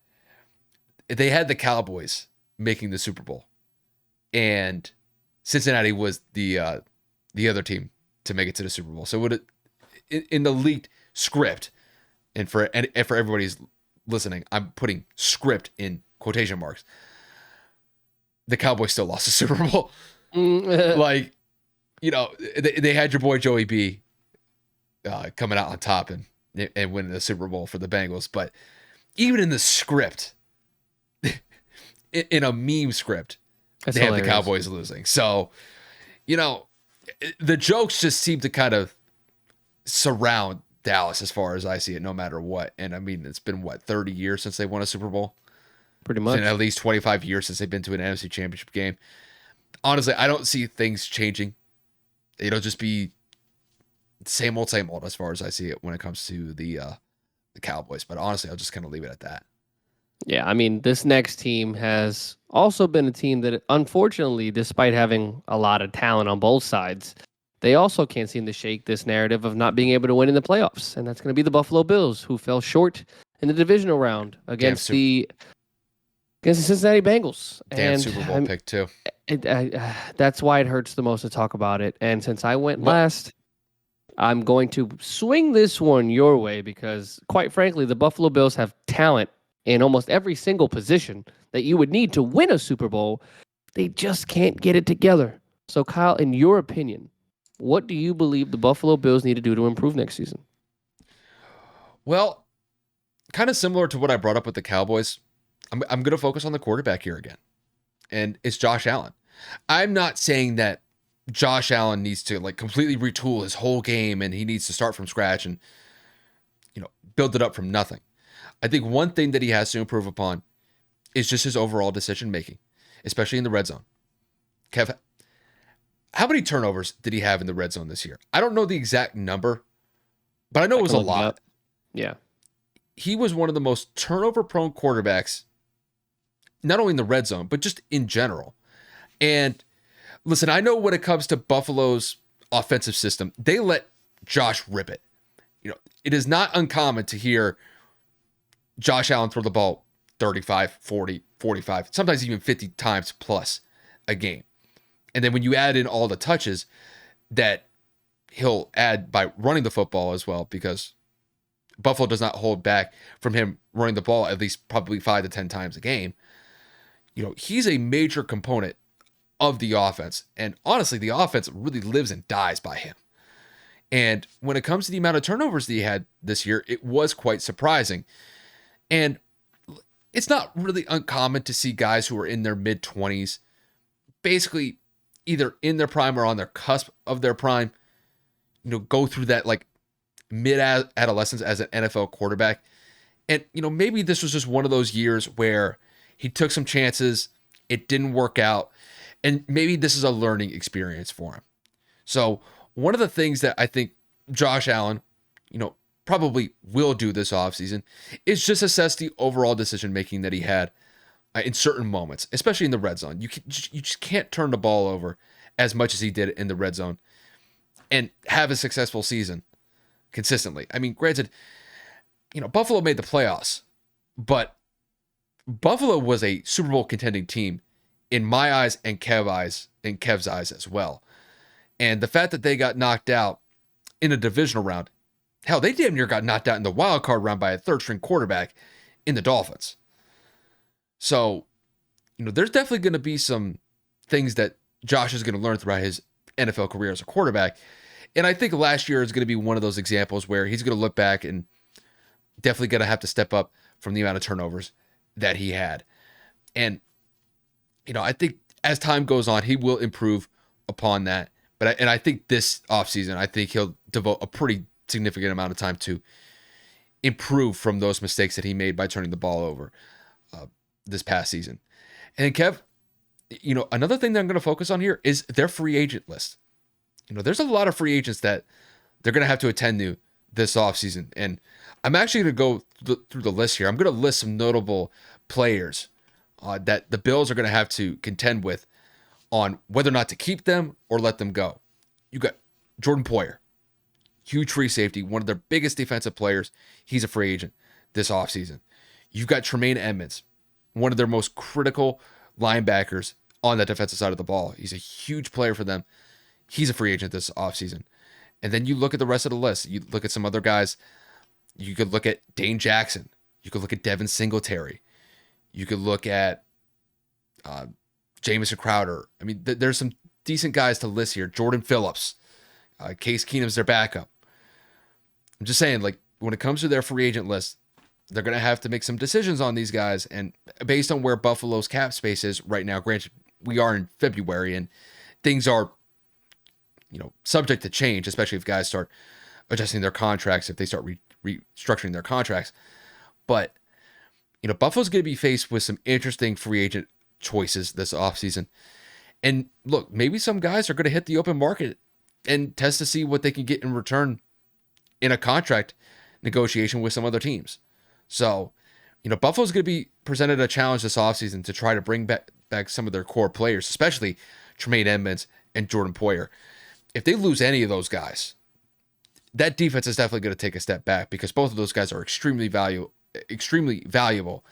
they had the Cowboys making the Super Bowl. And Cincinnati was the other team to make it to the Super Bowl. So in the leaked script, and for everybody's listening, I'm putting script in quotation marks. The Cowboys still lost the Super Bowl. They had your boy Joey B coming out on top and winning the Super Bowl for the Bengals. But even in the script, in a meme script, they have the Cowboys losing. So, the jokes just seem to kind of surround Dallas as far as I see it, no matter what. And I mean, it's been 30 years since they won a Super Bowl? Pretty much. And at least 25 years since they've been to an NFC Championship game. Honestly, I don't see things changing. It'll just be same old as far as I see it when it comes to the Cowboys. But honestly, I'll just kind of leave it at that. Yeah, I mean, this next team has also been a team that, unfortunately, despite having a lot of talent on both sides, they also can't seem to shake this narrative of not being able to win in the playoffs. And that's going to be the Buffalo Bills, who fell short in the divisional round against the Cincinnati Bengals. Damn Super Bowl pick, too. That's why it hurts the most to talk about it. And since I went last, I'm going to swing this one your way because, quite frankly, the Buffalo Bills have talent in almost every single position that you would need to win a Super Bowl. They just can't get it together. So, Kyle, in your opinion, what do you believe the Buffalo Bills need to do to improve next season? Well, kind of similar to what I brought up with the Cowboys, I'm going to focus on the quarterback here again. And it's Josh Allen. I'm not saying that Josh Allen needs to completely retool his whole game and he needs to start from scratch and build it up from nothing. I think one thing that he has to improve upon is just his overall decision making, especially in the red zone. Kev, how many turnovers did he have in the red zone this year? I don't know the exact number, but I know it was a lot. Yeah. He was one of the most turnover-prone quarterbacks, not only in the red zone, but just in general. And listen, I know when it comes to Buffalo's offensive system, they let Josh rip it. It is not uncommon to hear Josh Allen throw the ball 35, 40, 45, sometimes even 50 times plus a game. And then when you add in all the touches that he'll add by running the football as well, because Buffalo does not hold back from him running the ball at least probably 5 to 10 times a game. He's a major component of the offense. And honestly, the offense really lives and dies by him. And when it comes to the amount of turnovers that he had this year, it was quite surprising. And it's not really uncommon to see guys who are in their mid-20s, basically either in their prime or on their cusp of their prime, go through that like mid-adolescence as an NFL quarterback. And, maybe this was just one of those years where he took some chances, it didn't work out, and maybe this is a learning experience for him. So one of the things that I think Josh Allen, probably will do this offseason is just assess the overall decision-making that he had in certain moments, especially in the red zone. You just can't turn the ball over as much as he did in the red zone and have a successful season consistently. I mean, granted, Buffalo made the playoffs, but Buffalo was a Super Bowl contending team in my eyes and Kev's eyes as well. And the fact that they got knocked out in a divisional round, hell, they damn near got knocked out in the wild card round by a third string quarterback in the Dolphins. So, there's definitely going to be some things that Josh is going to learn throughout his NFL career as a quarterback. And I think last year is going to be one of those examples where he's going to look back and definitely going to have to step up from the amount of turnovers that he had. And, I think as time goes on, he will improve upon that. But I think this offseason, I think he'll devote a pretty significant amount of time to improve from those mistakes that he made by turning the ball over this past season. And then Kev, another thing that I'm going to focus on here is their free agent list. There's a lot of free agents that they're going to have to attend to this offseason. And I'm actually going to go through the list here. I'm going to list some notable players that the Bills are going to have to contend with on whether or not to keep them or let them go. You got Jordan Poyer, huge free safety, one of their biggest defensive players. He's a free agent this offseason. You've got Tremaine Edmonds, one of their most critical linebackers on that defensive side of the ball. He's a huge player for them. He's a free agent this offseason. And then you look at the rest of the list. You look at some other guys. You could look at Dane Jackson. You could look at Devin Singletary. You could look at Jamison Crowder. I mean, there's some decent guys to list here. Jordan Phillips. Case Keenum's their backup. I'm just saying, like, when it comes to their free agent list, they're going to have to make some decisions on these guys. And based on where Buffalo's cap space is right now, granted, we are in February and things are, subject to change, especially if guys start adjusting their contracts, if they start restructuring their contracts. But, Buffalo's going to be faced with some interesting free agent choices this offseason. And look, maybe some guys are going to hit the open market and test to see what they can get in return in a contract negotiation with some other teams. So, Buffalo's going to be presented a challenge this offseason to try to bring back some of their core players, especially Tremaine Edmonds and Jordan Poyer. If they lose any of those guys, that defense is definitely going to take a step back because both of those guys are extremely valuable,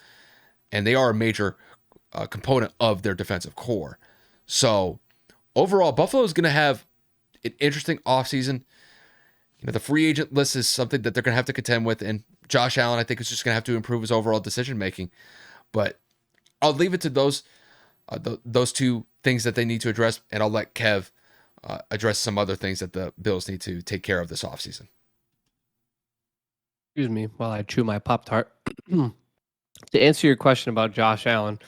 and they are a major component of their defensive core. So overall, Buffalo is going to have an interesting offseason. The free agent list is something that they're going to have to contend with, and Josh Allen, I think, is just going to have to improve his overall decision making. But I'll leave it to those two things that they need to address, and I'll let Kev address some other things that the Bills need to take care of this offseason. Excuse me while I chew my Pop-Tart. To answer your question about Josh Allen,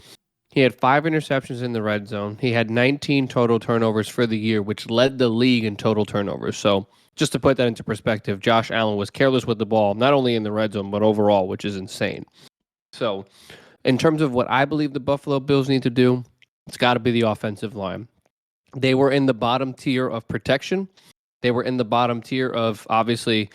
he had 5 interceptions in the red zone. He had 19 total turnovers for the year, which led the league in total turnovers. So just to put that into perspective, Josh Allen was careless with the ball, not only in the red zone, but overall, which is insane. So in terms of what I believe the Buffalo Bills need to do, it's got to be the offensive line. They were in the bottom tier of protection. They were in the bottom tier of, obviously,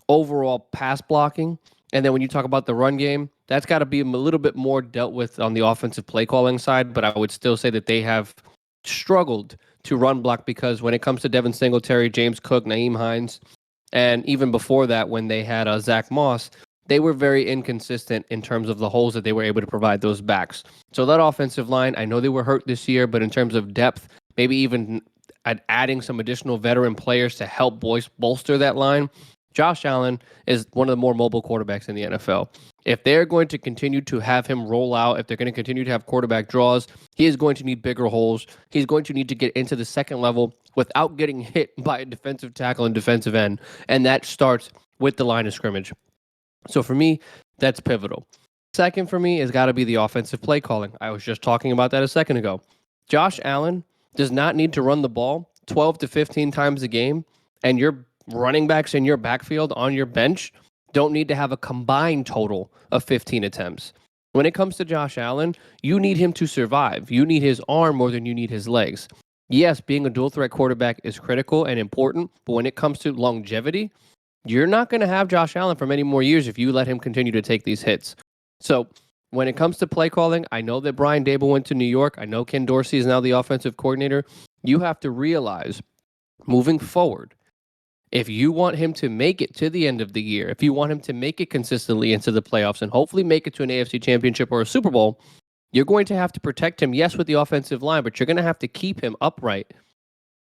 overall pass blocking. And then when you talk about the run game, that's got to be a little bit more dealt with on the offensive play calling side. But I would still say that they have struggled to run block because when it comes to Devin Singletary, James Cook, Nyheim Hines, and even before that when they had Zach Moss, they were very inconsistent in terms of the holes that they were able to provide those backs. So that offensive line, I know they were hurt this year, but in terms of depth, maybe even adding some additional veteran players to help bolster that line, Josh Allen is one of the more mobile quarterbacks in the NFL. If they're going to continue to have him roll out, if they're going to continue to have quarterback draws, he is going to need bigger holes. He's going to need to get into the second level without getting hit by a defensive tackle and defensive end. And that starts with the line of scrimmage. So for me, that's pivotal. Second for me has got to be the offensive play calling. I was just talking about that a second ago. Josh Allen does not need to run the ball 12 to 15 times a game, and your running backs in your backfield on your bench don't need to have a combined total of 15 attempts. When it comes to Josh Allen, you need him to survive. You need his arm more than you need his legs. Yes, being a dual threat quarterback is critical and important, but when it comes to longevity, you're not going to have Josh Allen for many more years if you let him continue to take these hits. So when it comes to play calling, I know that Brian Dable went to New York. I know Ken Dorsey is now the offensive coordinator. You have to realize moving forward, if you want him to make it to the end of the year, if you want him to make it consistently into the playoffs and hopefully make it to an AFC championship or a Super Bowl, you're going to have to protect him, yes, with the offensive line, but you're going to have to keep him upright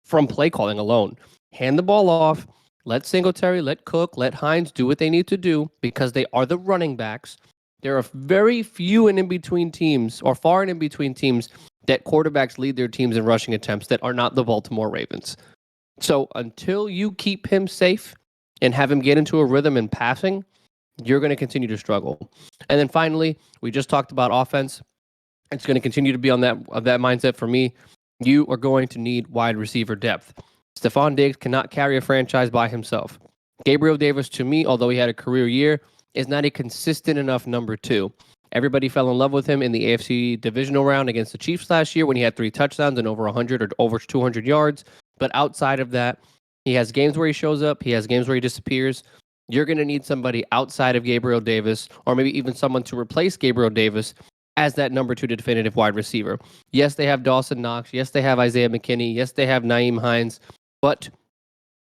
from play calling alone. Hand the ball off. Let Singletary, let Cook, let Hines do what they need to do because they are the running backs. There are very few and in between teams, or far and in between teams, that quarterbacks lead their teams in rushing attempts that are not the Baltimore Ravens. So until you keep him safe and have him get into a rhythm in passing, you're going to continue to struggle. And then finally, we just talked about offense. It's going to continue to be on that mindset for me. You are going to need wide receiver depth. Stephon Diggs cannot carry a franchise by himself. Gabriel Davis, to me, although he had a career year, is not a consistent enough number two. Everybody fell in love with him in the AFC divisional round against the Chiefs last year when he had 3 touchdowns and over 100 or over 200 yards. But outside of that, he has games where he shows up. He has games where he disappears. You're going to need somebody outside of Gabriel Davis, or maybe even someone to replace Gabriel Davis as that number 2 definitive wide receiver. Yes, they have Dawson Knox. Yes, they have Isaiah McKinney. Yes, they have Nyheim Hines. But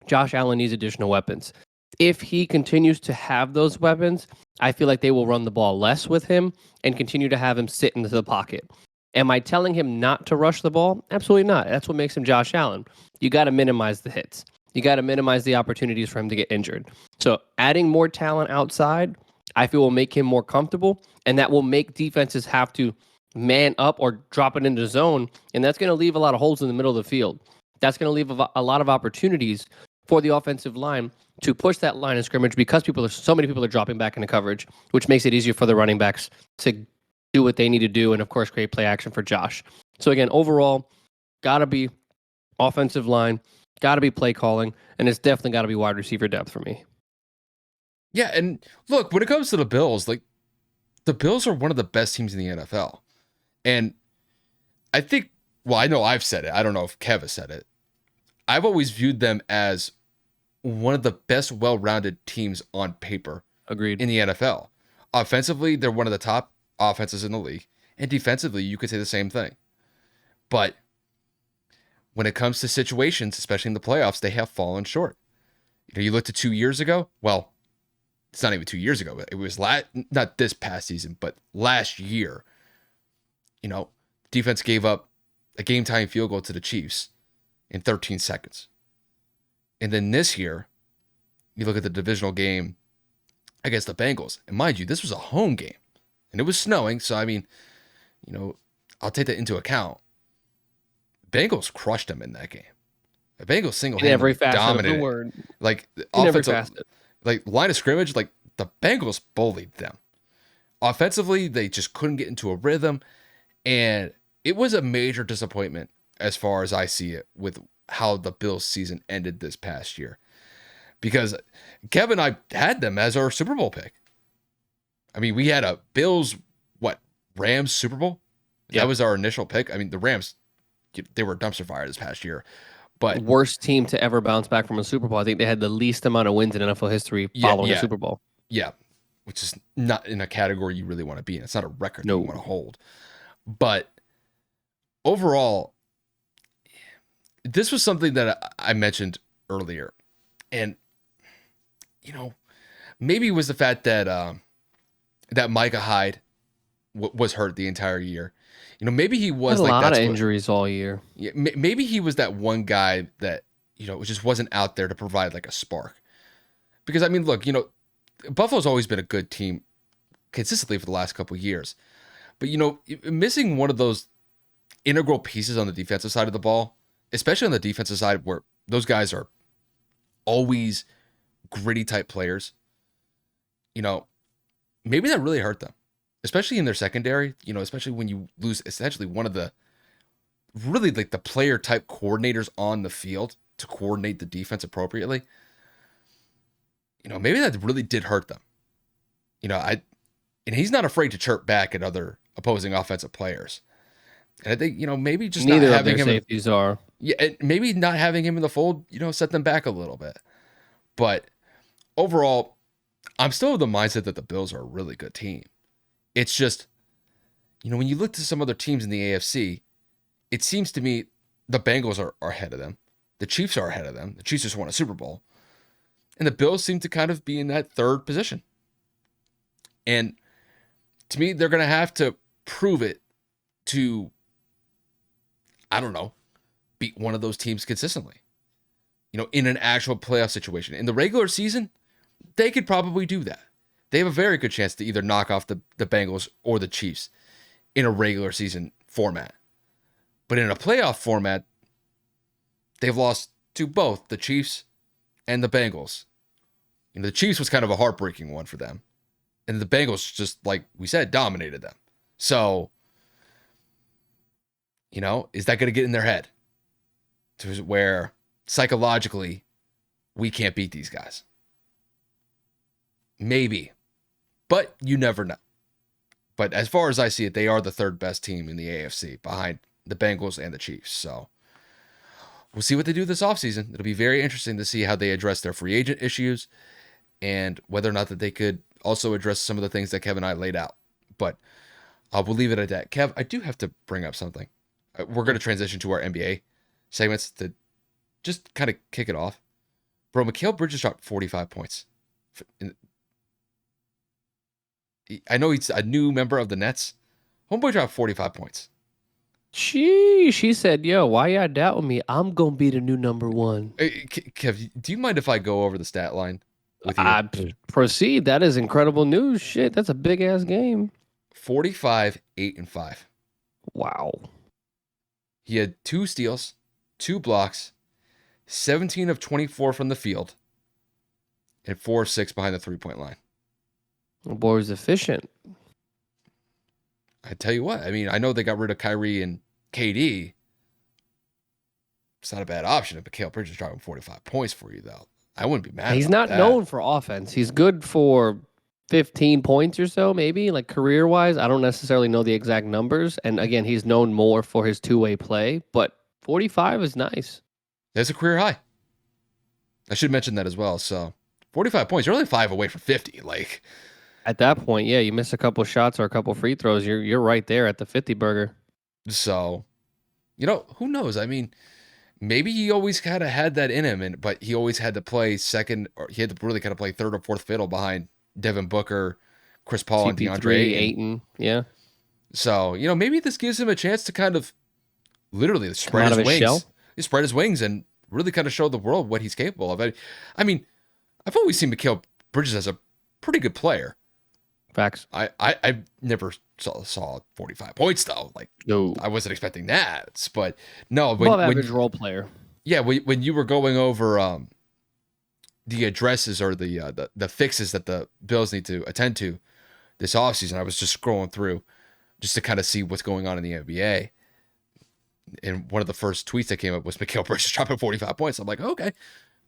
Josh Allen needs additional weapons. If he continues to have those weapons, I feel like they will run the ball less with him and continue to have him sit into the pocket. Am I telling him not to rush the ball? Absolutely not. That's what makes him Josh Allen. You got to minimize the hits. You got to minimize the opportunities for him to get injured. So adding more talent outside, I feel will make him more comfortable, and that will make defenses have to man up or drop it into zone, and that's going to leave a lot of holes in the middle of the field. That's going to leave a lot of opportunities for the offensive line to push that line of scrimmage because so many people are dropping back into coverage, which makes it easier for the running backs to do what they need to do and, of course, create play action for Josh. So, again, overall, got to be offensive line, got to be play calling, and it's definitely got to be wide receiver depth for me. Yeah, and look, when it comes to the Bills, like, the Bills are one of the best teams in the NFL. And I think, well, I know I've said it. I don't know if Kev has said it. I've always viewed them as one of the best well-rounded teams on paper. Agreed. In the NFL. Offensively, they're one of the top offenses in the league. And defensively, you could say the same thing. But when it comes to situations, especially in the playoffs, they have fallen short. You looked at 2 years ago. Well, it's not even 2 years ago. It was not this past season, but last year. Defense gave up a game-tying field goal to the Chiefs in 13 seconds. And then this year, you look at the divisional game against the Bengals. And mind you, this was a home game. And it was snowing. So, I mean, I'll take that into account. Bengals crushed them in that game. The Bengals single-handedly dominated. Of the word. Like, offensive, like line of scrimmage, like the Bengals bullied them. Offensively, they just couldn't get into a rhythm. And it was a major disappointment as far as I see it with how the Bills season ended this past year. Because Kevin and I had them as our Super Bowl pick. I mean, we had a Bills, Rams Super Bowl? Yeah. That was our initial pick. I mean, the Rams, they were a dumpster fire this past year. But worst team to ever bounce back from a Super Bowl. I think they had the least amount of wins in NFL history following a Super Bowl. Yeah, which is not in a category you really want to be in. It's not a record you want to hold. But overall, this was something that I mentioned earlier. And, maybe it was the fact that that Micah Hyde was hurt the entire year. Maybe he was like a lot of injuries all year. Yeah, maybe he was that one guy that, just wasn't out there to provide like a spark. Because I mean, look, Buffalo's always been a good team consistently for the last couple of years. But missing one of those integral pieces on the defensive side of the ball, especially on the defensive side where those guys are always gritty type players, maybe that really hurt them, especially in their secondary, especially when you lose essentially one of the really like the player type coordinators on the field to coordinate the defense appropriately. Maybe that really did hurt them. And he's not afraid to chirp back at other opposing offensive players. And I think, maybe just Neither not of having their him. safeties are. Yeah, and maybe not having him in the fold, set them back a little bit. But overall, I'm still of the mindset that the Bills are a really good team. It's just, when you look to some other teams in the AFC, it seems to me the Bengals are ahead of them. The Chiefs are ahead of them. The Chiefs just won a Super Bowl. And the Bills seem to kind of be in that third position. And to me, they're going to have to prove it to, I don't know, beat one of those teams consistently. In an actual playoff situation. In the regular season, they could probably do that. They have a very good chance to either knock off the Bengals or the Chiefs in a regular season format. But in a playoff format, they've lost to both the Chiefs and the Bengals. The Chiefs was kind of a heartbreaking one for them. And the Bengals, just like we said, dominated them. So, is that going to get in their head? To where psychologically, we can't beat these guys. Maybe. But you never know. But as far as I see it, they are the third best team in the AFC behind the Bengals and the Chiefs. So we'll see what they do this offseason. It'll be very interesting to see how they address their free agent issues and whether or not that they could also address some of the things that Kevin and I laid out. But we'll leave it at that. Kev, I do have to bring up something. We're going to transition to our NBA segments to just kind of kick it off. Bro, Mikal Bridges dropped 45 points. I know he's a new member of the Nets. Homeboy dropped 45 points. She said, yo, why y'all doubting me? I'm going to be the new number one. Hey, Kev, do you mind if I go over the stat line with you? I proceed. That is incredible news. Shit, that's a big-ass game. 45, 8, and 5. Wow. He had 2 steals, 2 blocks, 17 of 24 from the field, and 4 of 6 behind the three-point line. The boy was efficient. I tell you what, I mean, I know they got rid of Kyrie and KD. It's not a bad option if Mikal Bridges dropping 45 points for you, though. I wouldn't be mad. He's not known for offense. He's good for 15 points or so, maybe, like career-wise. I don't necessarily know the exact numbers. And again, he's known more for his two-way play, but 45 is nice. That's a career high. I should mention that as well. So 45 points, you're only 5 away from 50. Like, at that point, yeah, you miss a couple shots or a couple free throws, you're right there at the 50 burger. So, who knows? I mean, maybe he always kind of had that in him, but he always had to play second, or he had to really kind of play third or fourth fiddle behind Devin Booker, Chris Paul, and DeAndre Ayton. Yeah. So, maybe this gives him a chance to kind of literally spread his wings. He spread his wings and really kind of show the world what he's capable of. I mean, I've always seen Mikal Bridges as a pretty good player. Facts. I never saw 45 points though. Like, no, I wasn't expecting that. But no, above average role player. Yeah, when you were going over the addresses or the fixes that the Bills need to attend to this offseason, I was just scrolling through just to kind of see what's going on in the NBA. And one of the first tweets that came up was Mikal Bridges dropping 45 points. I'm like, okay,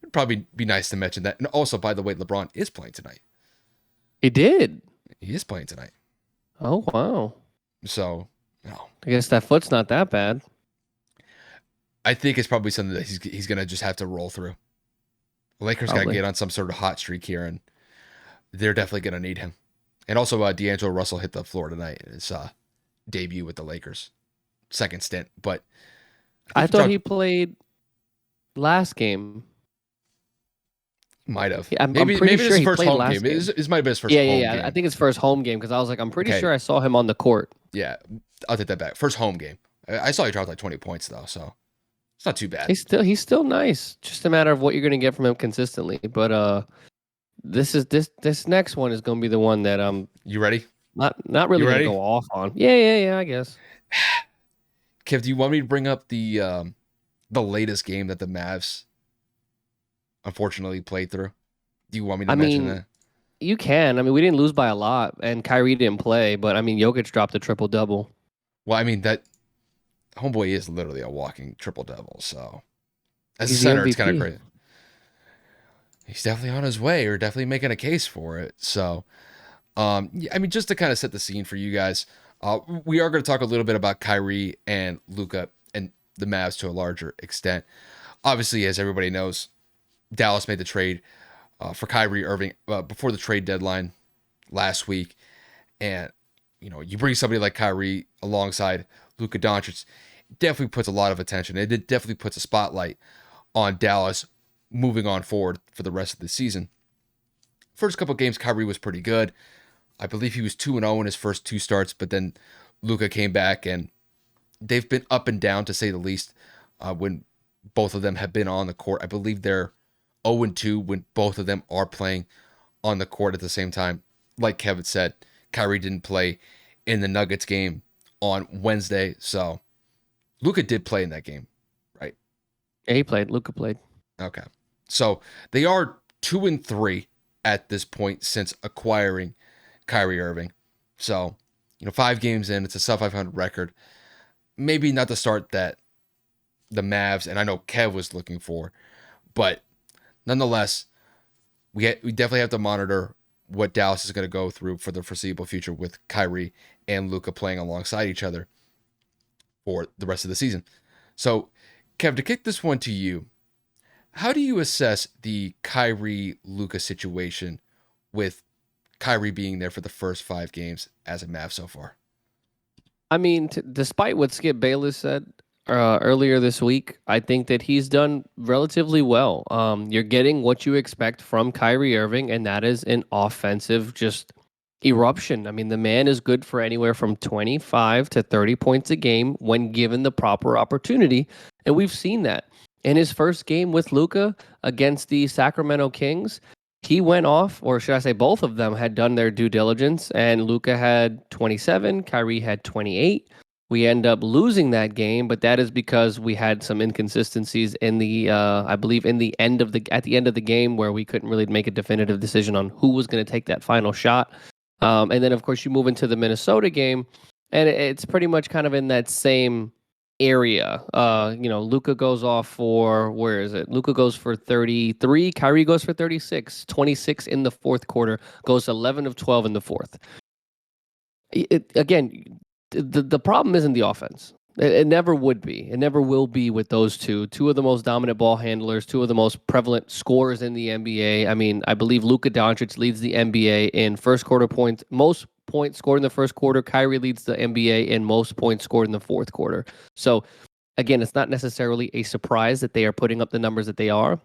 it'd probably be nice to mention that. And also, by the way, LeBron is playing tonight. He did. He is playing tonight. Oh, wow. So, no. I guess that foot's not that bad. I think it's probably something that he's going to just have to roll through. The Lakers got to get on some sort of hot streak here, and they're definitely going to need him. And also, D'Angelo Russell hit the floor tonight in his debut with the Lakers. Second stint, but I thought he played last game. Might have. Yeah, I'm pretty sure his he first played home last game. game. This might have been his first home game. Yeah. I think it's first home game because I was like, I'm pretty sure I saw him on the court. Yeah, I'll take that back. First home game. I saw he dropped like 20 points though, so it's not too bad. He's still nice. Just a matter of what you're going to get from him consistently. But this next one is going to be the one that I'm You ready? not You really going to ready? go off on. Yeah, I guess. Kev, do you want me to bring up the latest game that the Mavs unfortunately played through? Do you want me to I mention mean, that? you can. I mean, we didn't lose by a lot, and Kyrie didn't play, but I mean, Jokic dropped a triple double. Well, I mean that homeboy is literally a walking triple double. So as a He's the center, it's kind of MVP. crazy. He's definitely on his way, or definitely making a case for it. So, yeah, I mean, just to kind of set the scene for you guys, we are going to talk a little bit about Kyrie and Luka and the Mavs to a larger extent. Obviously, as everybody knows, Dallas made the trade for Kyrie Irving before the trade deadline last week, and you bring somebody like Kyrie alongside Luka Doncic, it definitely puts a lot of attention. It definitely puts a spotlight on Dallas moving on forward for the rest of the season. First couple games, Kyrie was pretty good. I believe he was 2-0 in his first two starts, but then Luka came back, and they've been up and down to say the least when both of them have been on the court. I believe they're 0-2 when both of them are playing on the court at the same time. Like Kevin said, Kyrie didn't play in the Nuggets game on Wednesday, so Luka did play in that game, right? Yeah, he played. Luka played. Okay. So they are 2-3 at this point since acquiring Kyrie Irving. So, 5 games in, it's a sub 500 record. Maybe not the start that the Mavs and I know Kev was looking for, but nonetheless, we definitely have to monitor what Dallas is going to go through for the foreseeable future with Kyrie and Luka playing alongside each other for the rest of the season. So, Kev, to kick this one to you, how do you assess the Kyrie Luka situation with Kyrie being there for the first 5 games as a Mav so far? I mean, despite what Skip Bayless said earlier this week, I think that he's done relatively well. You're getting what you expect from Kyrie Irving, and that is an offensive just eruption. I mean, the man is good for anywhere from 25 to 30 points a game when given the proper opportunity, and we've seen that. In his first game with Luka against the Sacramento Kings, he went off, or should I say, both of them had done their due diligence, and Luka had 27, Kyrie had 28. We end up losing that game, but that is because we had some inconsistencies in the, I believe, in the end of the at the end of the game where we couldn't really make a definitive decision on who was going to take that final shot. And then, of course, you move into the Minnesota game, and it's pretty much kind of in that same area. Luka goes off for, where is it? Luka goes for 33. Kyrie goes for 36. 26 in the fourth quarter. Goes 11 of 12 in the fourth. Again, the problem isn't the offense. It never would be. It never will be with those two. Two of the most dominant ball handlers, two of the most prevalent scorers in the NBA. I mean, I believe Luka Doncic leads the NBA in first quarter points, most points scored in the first quarter. Kyrie leads the NBA in most points scored in the fourth quarter. So, again, it's not necessarily a surprise that they are putting up the numbers that they are.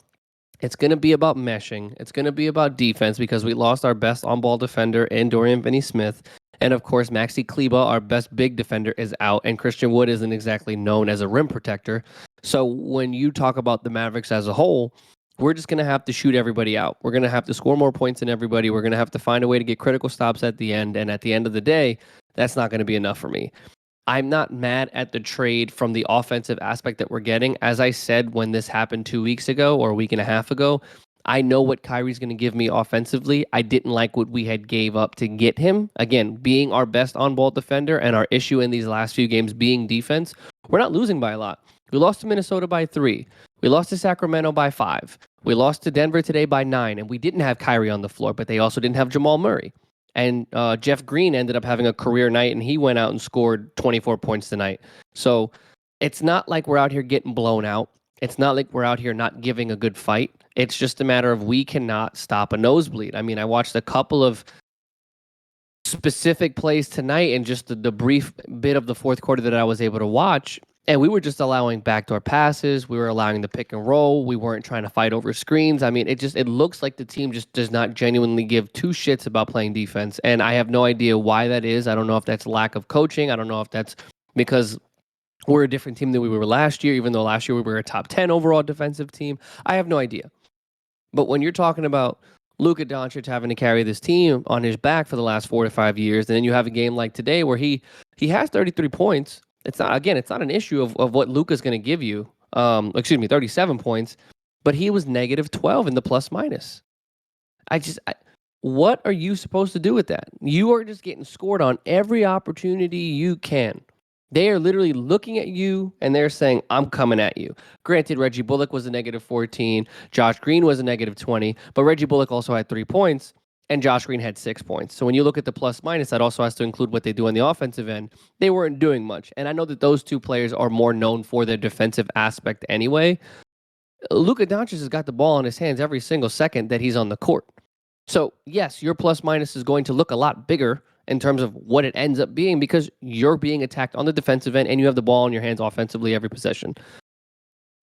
It's going to be about meshing. It's going to be about defense because we lost our best on-ball defender in Dorian Finney-Smith. And of course, Maxi Kleba, our best big defender, is out, and Christian Wood isn't exactly known as a rim protector. So when you talk about the Mavericks as a whole, we're just going to have to shoot everybody out. We're going to have to score more points than everybody. We're going to have to find a way to get critical stops at the end. And at the end of the day, that's not going to be enough for me. I'm not mad at the trade from the offensive aspect that we're getting. As I said when this happened 2 weeks ago or a week and a half ago, I know what Kyrie's going to give me offensively. I didn't like what we had gave up to get him. Again, being our best on-ball defender and our issue in these last few games being defense, we're not losing by a lot. We lost to Minnesota by 3. We lost to Sacramento by 5. We lost to Denver today by 9, and we didn't have Kyrie on the floor, but they also didn't have Jamal Murray. And Jeff Green ended up having a career night, and he went out and scored 24 points tonight. So it's not like we're out here getting blown out. It's not like we're out here not giving a good fight. It's just a matter of we cannot stop a nosebleed. I mean, I watched a couple of specific plays tonight and just the brief bit of the fourth quarter that I was able to watch. And we were just allowing backdoor passes. We were allowing the pick and roll. We weren't trying to fight over screens. I mean, it looks like the team just does not genuinely give two shits about playing defense. And I have no idea why that is. I don't know if that's lack of coaching. I don't know if that's because we're a different team than we were last year, even though last year we were a top 10 overall defensive team. I have no idea. But when you're talking about Luka Doncic having to carry this team on his back for the last 4 to 5 years, and then you have a game like today where he has 33 points. It's not an issue of what Luka's going to give you. 37 points, but he was negative 12 in the plus minus. What are you supposed to do with that? You are just getting scored on every opportunity you can. They are literally looking at you and they're saying, I'm coming at you. Granted, Reggie Bullock was a negative 14. Josh Green was a negative 20. But Reggie Bullock also had 3 points and Josh Green had 6 points. So when you look at the plus minus, that also has to include what they do on the offensive end. They weren't doing much. And I know that those two players are more known for their defensive aspect anyway. Luka Doncic has got the ball in his hands every single second that he's on the court. So, yes, your plus minus is going to look a lot bigger in terms of what it ends up being because you're being attacked on the defensive end and you have the ball in your hands offensively every possession.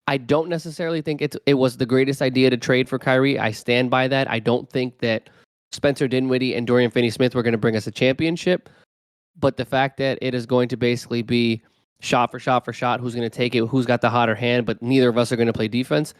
I don't necessarily think it was the greatest idea to trade for Kyrie. I stand by that. I don't think that Spencer Dinwiddie and Dorian Finney-Smith were going to bring us a championship. But the fact that it is going to basically be shot for shot for shot, who's going to take it, who's got the hotter hand, but neither of us are going to play defense.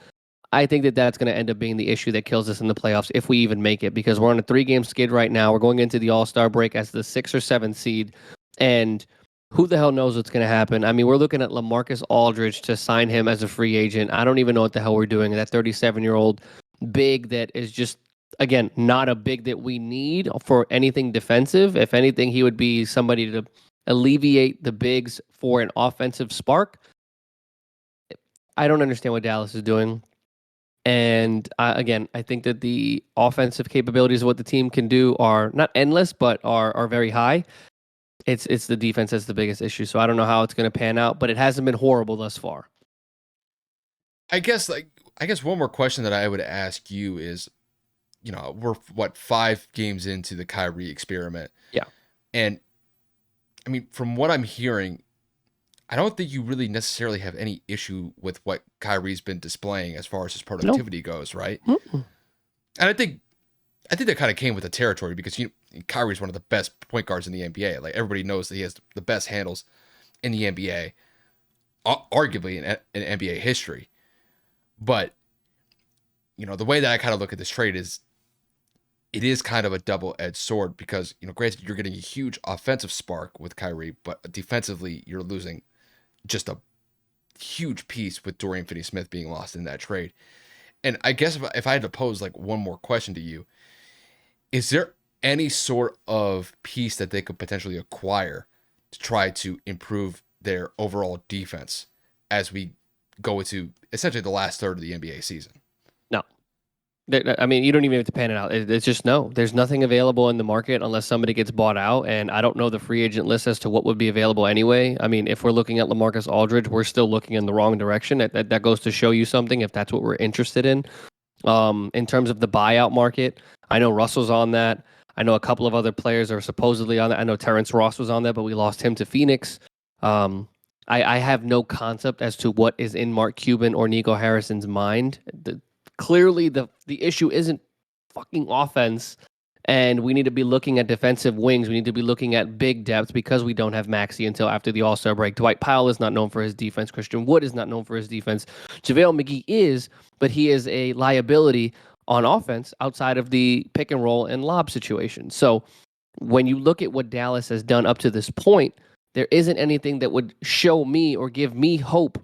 I think that that's going to end up being the issue that kills us in the playoffs if we even make it, because we're on a 3-game skid right now. We're going into the All-Star break as the 6 or 7 seed, and who the hell knows what's going to happen? I mean, we're looking at LaMarcus Aldridge to sign him as a free agent. I don't even know what the hell we're doing. That 37-year-old big that is just, again, not a big that we need for anything defensive. If anything, he would be somebody to alleviate the bigs for an offensive spark. I don't understand what Dallas is doing. And again, I think that the offensive capabilities of what the team can do are not endless, but are very high. It's the defense that's the biggest issue. So I don't know how it's going to pan out, but it hasn't been horrible thus far. I guess one more question that I would ask you is, we're 5 games into the Kyrie experiment. Yeah. And I mean, from what I'm hearing, I don't think you really necessarily have any issue with what Kyrie's been displaying as far as his productivity goes, right? Mm-mm. And I think that kind of came with the territory because Kyrie's one of the best point guards in the NBA. Like everybody knows that he has the best handles in the NBA, arguably in NBA history. But the way that I kind of look at this trade is it is kind of a double-edged sword because granted you're getting a huge offensive spark with Kyrie, but defensively you're losing just a huge piece with Dorian Finney-Smith being lost in that trade. And I guess if I had to pose like one more question to you, is there any sort of piece that they could potentially acquire to try to improve their overall defense as we go into essentially the last third of the NBA season? No. I mean, you don't even have to pan it out. It's just no. There's nothing available in the market unless somebody gets bought out, and I don't know the free agent list as to what would be available anyway. I mean, if we're looking at LaMarcus Aldridge, we're still looking in the wrong direction. That goes to show you something if that's what we're interested in. In terms of the buyout market, I know Russell's on that. I know a couple of other players are supposedly on that. I know Terrence Ross was on that, but we lost him to Phoenix. I have no concept as to what is in Mark Cuban or Nico Harrison's mind. Clearly, the issue isn't fucking offense, and we need to be looking at defensive wings. We need to be looking at big depth because we don't have Maxey until after the All-Star break. Dwight Powell is not known for his defense. Christian Wood is not known for his defense. JaVale McGee is, but he is a liability on offense outside of the pick and roll and lob situation. So when you look at what Dallas has done up to this point, there isn't anything that would show me or give me hope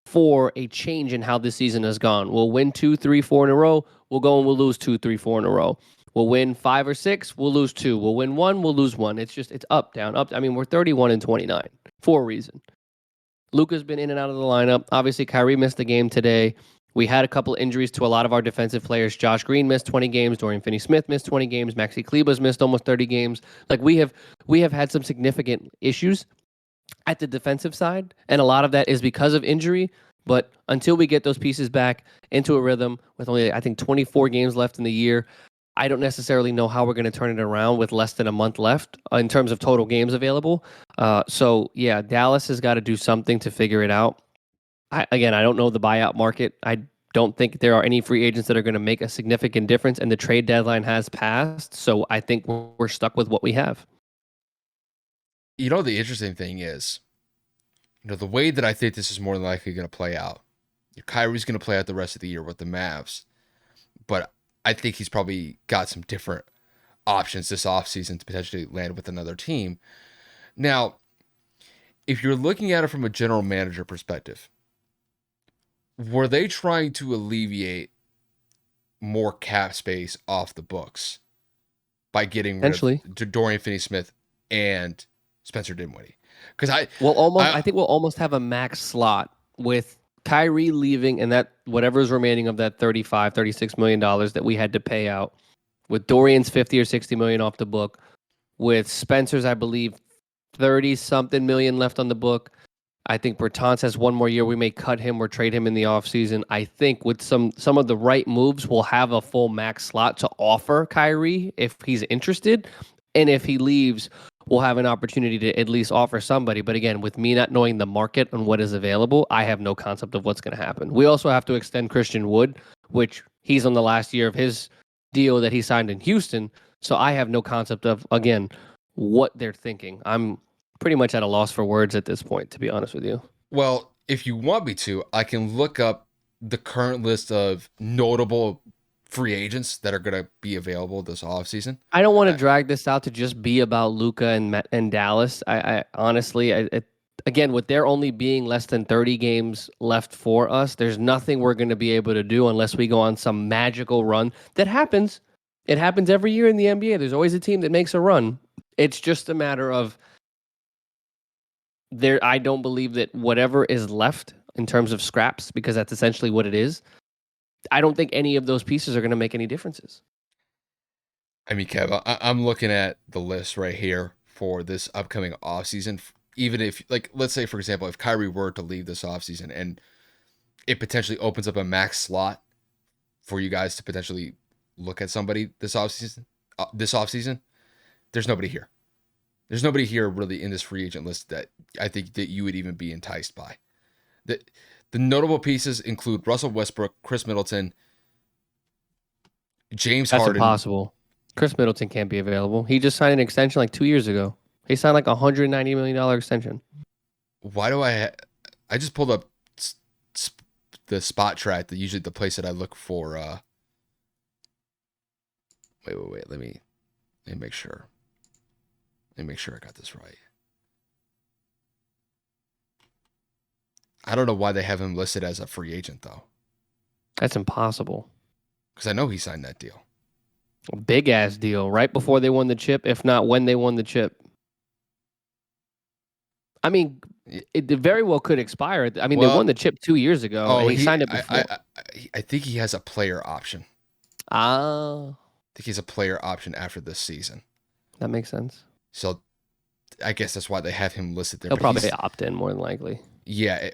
for a change in how this season has gone. We'll win 2, 3, 4 in a row. We'll go and we'll lose 2, 3, 4 in a row. We'll win 5 or 6. We'll lose 2. We'll win 1. We'll lose 1. It's up, down, up. I mean, we're 31-29 for a reason. Luka's been in and out of the lineup. Obviously, Kyrie missed the game today. We had a couple injuries to a lot of our defensive players. Josh Green missed 20 games. Dorian Finney-Smith missed 20 games. Maxi Kleber's missed almost 30 games. Like we have had some significant issues at the defensive side, and a lot of that is because of injury. But until we get those pieces back into a rhythm with only, I think, 24 games left in the year, I don't necessarily know how we're going to turn it around with less than a month left in terms of total games available. So, yeah, Dallas has got to do something to figure it out. I don't know the buyout market. I don't think there are any free agents that are going to make a significant difference, and the trade deadline has passed. So I think we're stuck with what we have. The interesting thing is, the way that I think this is more than likely going to play out, Kyrie's going to play out the rest of the year with the Mavs. But I think he's probably got some different options this offseason to potentially land with another team. Now, if you're looking at it from a general manager perspective, were they trying to alleviate more cap space off the books by getting rid of Potentially. Dorian Finney-Smith and Spencer Dinwiddie? Because I think we'll almost have a max slot with Kyrie leaving and that whatever's remaining of that $36 million that we had to pay out, with Dorian's 50 or 60 million off the book, with Spencer's, I believe, 30 something million left on the book. I think Bertans has one more year. We may cut him or trade him in the offseason. I think with some of the right moves, we'll have a full max slot to offer Kyrie if he's interested. And if he leaves, we'll have an opportunity to at least offer somebody. But again, with me not knowing the market and what is available, I have no concept of what's going to happen. We also have to extend Christian Wood, which he's on the last year of his deal that he signed in Houston. So I have no concept of, again, what they're thinking. I'm pretty much at a loss for words at this point, to be honest with you. Well, if you want me to, I can look up the current list of notable free agents that are going to be available this offseason. I don't want to drag this out to just be about Luka and Dallas. I honestly, again, with there only being less than 30 games left for us, there's nothing we're going to be able to do unless we go on some magical run. That happens. It happens every year in the NBA. There's always a team that makes a run. It's just a matter of I don't believe that whatever is left in terms of scraps, because that's essentially what it is, I don't think any of those pieces are going to make any differences. I mean, Kev, I'm looking at the list right here for this upcoming offseason. Even if, like, let's say, for example, if Kyrie were to leave this offseason and it potentially opens up a max slot for you guys to potentially look at somebody this offseason, there's nobody here. There's nobody here really in this free agent list that I think that you would even be enticed by. The notable pieces include Russell Westbrook, Chris Middleton, James That's Harden. impossible. Chris Middleton can't be available. He just signed an extension like 2 years ago. He signed like $190 million extension. Why do I just pulled up the spot track, usually the place that I look for. Wait. Let me make sure. Let me make sure I got this right. I don't know why they have him listed as a free agent, though. That's impossible. Because I know he signed that deal. A big-ass deal right before they won the chip, if not when they won the chip. I mean, it very well could expire. I mean, they won the chip 2 years ago, and he signed it before. I think he has a player option. Ah. I think he's a player option after this season. That makes sense. So I guess that's why they have him listed there. He'll probably opt in more than likely. Yeah,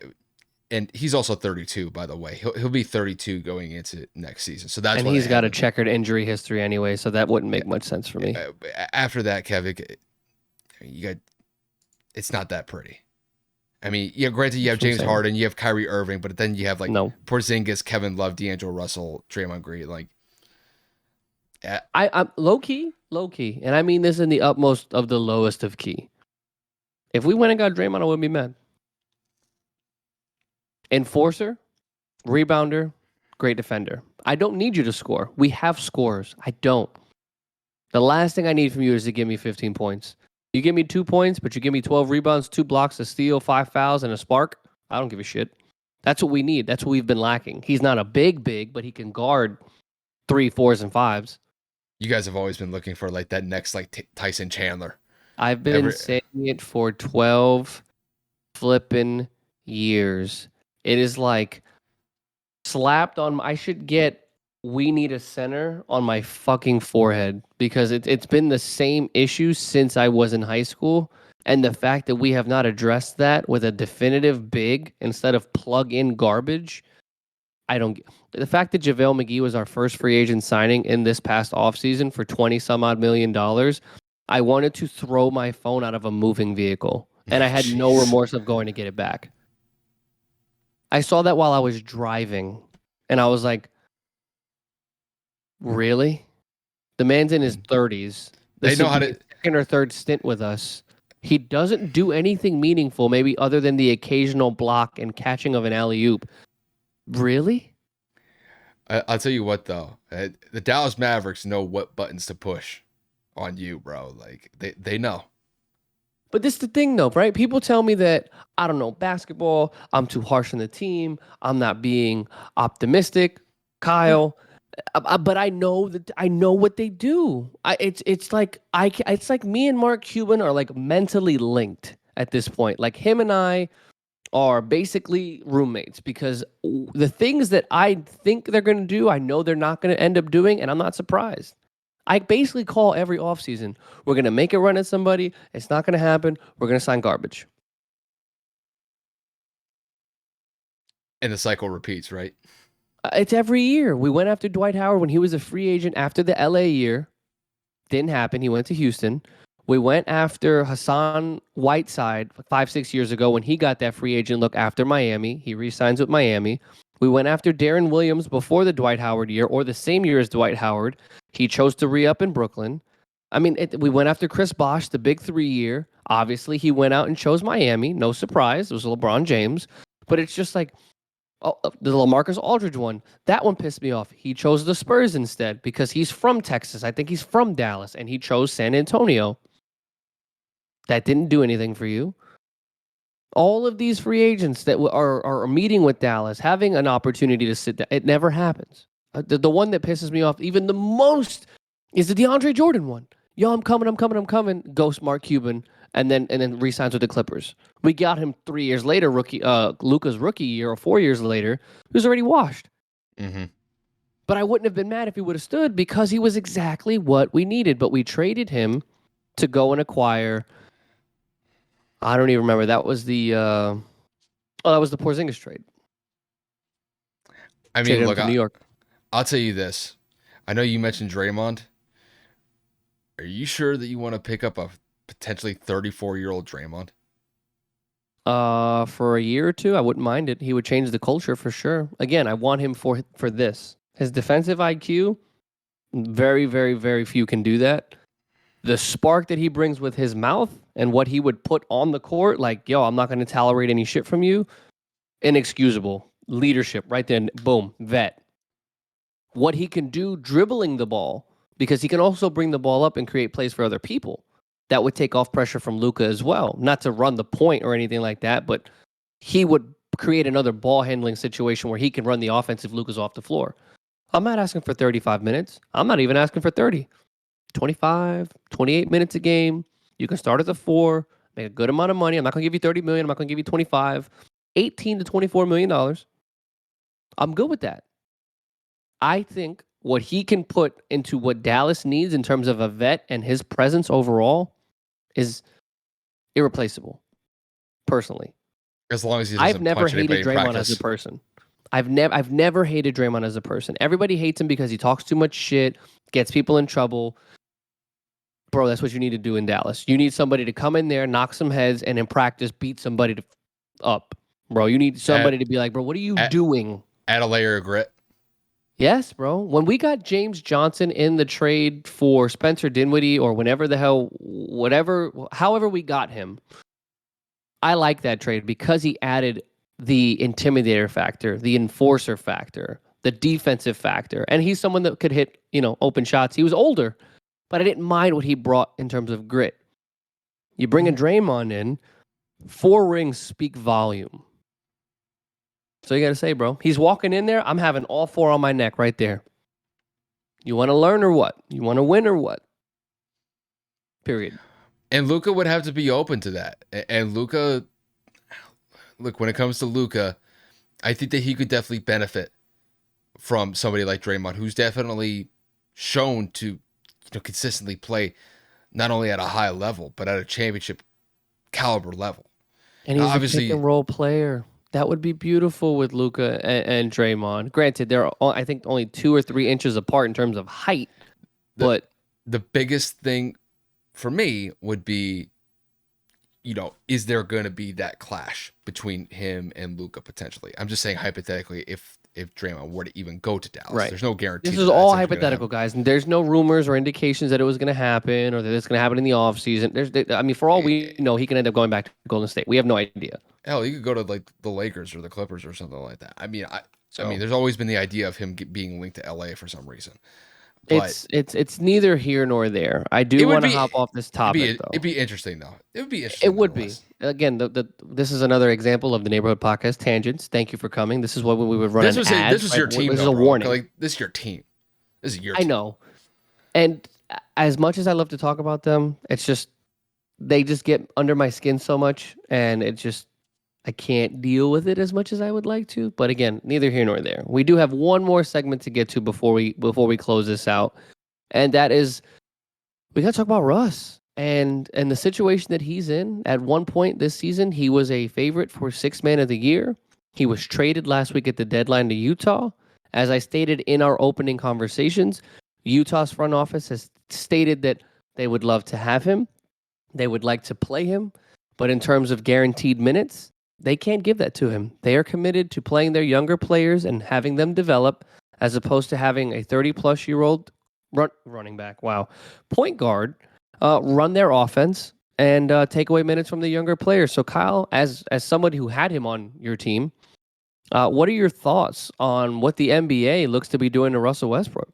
and he's also 32, by the way. He'll be 32 going into next season. So that's, and he's got a checkered injury history anyway, so that wouldn't make much sense for me. After that, Kevin, it's not that pretty. I mean, yeah, granted, you have James Harden, you have Kyrie Irving, but then you have Porzingis, Kevin Love, D'Angelo Russell, Draymond Green. Like, I'm low key, and I mean this in the utmost of the lowest of key. If we went and got Draymond, I wouldn't be mad. Enforcer, rebounder, great defender. I don't need you to score. We have scores. I don't. The last thing I need from you is to give me 15 points. You give me 2 points, but you give me 12 rebounds, 2 blocks, a steal, 5 fouls, and a spark. I don't give a shit. That's what we need. That's what we've been lacking. He's not a big, but he can guard 3, 4s, and 5s. You guys have always been looking for like that next Tyson Chandler. I've been saying it for 12 flipping years. It is like slapped on. I should get "we need a center" on my fucking forehead, because it's been the same issue since I was in high school. And the fact that we have not addressed that with a definitive big instead of plug-in garbage, I don't get. The fact that JaVale McGee was our first free agent signing in this past offseason for $20-some-odd million, I wanted to throw my phone out of a moving vehicle. And I had no remorse of going to get it back. I saw that while I was driving, and I was like, really? The man's in his 30s. They know how to second or third stint with us. He doesn't do anything meaningful, maybe other than the occasional block and catching of an alley-oop. Really? I'll tell you what though, the Dallas Mavericks know what buttons to push on you, bro. Like they know. But this is the thing, though, right? People tell me that I don't know basketball. I'm too harsh on the team. I'm not being optimistic, Kyle. But I know what they do. It's like it's like me and Mark Cuban are like mentally linked at this point. Like him and I are basically roommates because the things that I think they're going to do, I know they're not going to end up doing, and I'm not surprised. I basically call every offseason, we're going to make a run at somebody. It's not going to happen. We're going to sign garbage. And the cycle repeats, right? It's every year. We went after Dwight Howard when he was a free agent after the LA year. Didn't happen. He went to Houston. We went after Hassan Whiteside 5, 6 years ago when he got that free agent look after Miami. He re-signs with Miami. We went after Darren Williams before the Dwight Howard year or the same year as Dwight Howard. He chose to re-up in Brooklyn. I mean, we went after Chris Bosh, the big 3 year. Obviously, he went out and chose Miami. No surprise. It was LeBron James. But it's just like, oh, the LaMarcus Aldridge one, that one pissed me off. He chose the Spurs instead because he's from Texas. I think he's from Dallas, and he chose San Antonio. That didn't do anything for you. All of these free agents that are meeting with Dallas, having an opportunity to sit down, it never happens. The one that pisses me off even the most is the DeAndre Jordan one. Yo, I'm coming. Ghost Mark Cuban, and then re-signs with the Clippers. We got him 3 years later, Luka's rookie year, or 4 years later. He was already washed. Mm-hmm. But I wouldn't have been mad if he would have stood because he was exactly what we needed. But we traded him to go and acquire. I don't even remember. That was the that was the Porzingis trade. I mean, Traded him look, to New York. I'll tell you this. I know you mentioned Draymond. Are you sure that you want to pick up a potentially 34-year-old Draymond? For a year or two, I wouldn't mind it. He would change the culture for sure. Again, I want him for this. His defensive IQ, very, very, very few can do that. The spark that he brings with his mouth and what he would put on the court, like, yo, I'm not going to tolerate any shit from you. Inexcusable. Leadership right then. Boom. Vet. What he can do dribbling the ball, because he can also bring the ball up and create plays for other people. That would take off pressure from Luka as well. Not to run the point or anything like that, but he would create another ball handling situation where he can run the offense if Luka's off the floor. I'm not asking for 35 minutes. I'm not even asking for 30. 25, 28 minutes a game. You can start as a 4, make a good amount of money. I'm not going to give you 30 million. I'm not going to give you 25. 18 to 24 million dollars. I'm good with that. I think what he can put into what Dallas needs in terms of a vet and his presence overall is irreplaceable. Personally, As long as he I've doesn't never punch anybody hated in Draymond as a practice. person. I've never hated Draymond as a person. Everybody hates him because he talks too much shit, gets people in trouble. Bro, that's what you need to do in Dallas. You need somebody to come in there, knock some heads, and in practice beat somebody up. Bro, you need somebody to be like, bro, what are you doing? Add a layer of grit. Yes, bro. When we got James Johnson in the trade for Spencer Dinwiddie or whenever the hell, however we got him, I like that trade because he added the intimidator factor, the enforcer factor, the defensive factor. And he's someone that could hit, open shots. He was older, but I didn't mind what he brought in terms of grit. You bring a Draymond in, 4 rings speak volume. So you got to say, bro, he's walking in there. I'm having all 4 on my neck right there. You want to learn or what? You want to win or what? Period. And Luka would have to be open to that. And Luka, look, when it comes to Luka, I think that he could definitely benefit from somebody like Draymond, who's definitely shown to consistently play not only at a high level, but at a championship caliber level. And he's a pick and roll player. That would be beautiful with Luka and Draymond. Granted, they're I think only 2 or 3 inches apart in terms of height. But the biggest thing for me would be, is there going to be that clash between him and Luka potentially? I'm just saying hypothetically, if if Draymond were to even go to Dallas. Right. There's no guarantee This that is that's all actually going to hypothetical, happen. guys, and there's no rumors or indications that it was going to happen or that it's going to happen in the offseason. I mean, for all we know, he can end up going back to Golden State. We have no idea. Hell, you could go to like the Lakers or the Clippers or something like that. I mean, So there's always been the idea of him being linked to LA for some reason, but it's neither here nor there. I it do would want to be hop off this topic it'd though. be interesting though. It would be It interesting would be. nonetheless. Again, this is another example of the neighborhood podcast tangents. Thank you for coming. This is what we would run This an was ad. this was Right? your team This is though, a bro. warning. Like this is your team. This is your I team. know. And as much as I love to talk about them, it's just they just get under my skin so much, and it just I can't deal with it as much as I would like to. But again, neither here nor there. We do have one more segment to get to before we close this out, and that is we got to talk about Russ and the situation that he's in. At one point this season, he was a favorite for sixth man of the year. He was traded last week at the deadline to Utah. As I stated in our opening conversations, Utah's front office has stated that they would love to have him. They would like to play him, but in terms of guaranteed minutes, they can't give that to him. They are committed to playing their younger players and having them develop as opposed to having a 30-plus-year-old running back, wow, point guard run their offense and take away minutes from the younger players. So, Kyle, as somebody who had him on your team, what are your thoughts on what the NBA looks to be doing to Russell Westbrook?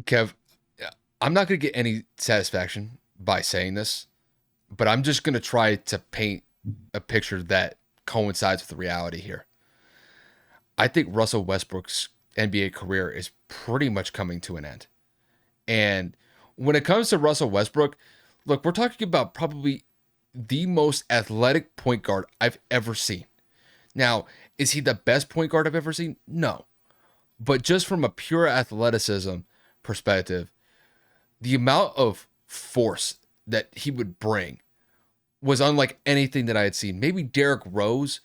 Kev, I'm not going to get any satisfaction by saying this, but I'm just going to try to paint a picture that coincides with reality here. I think Russell Westbrook's NBA career is pretty much coming to an end. And when it comes to Russell Westbrook, look, we're talking about probably the most athletic point guard I've ever seen. Now, is he the best point guard I've ever seen? No. But just from a pure athleticism perspective, the amount of force that he would bring was unlike anything that I had seen. Maybe Derrick Rose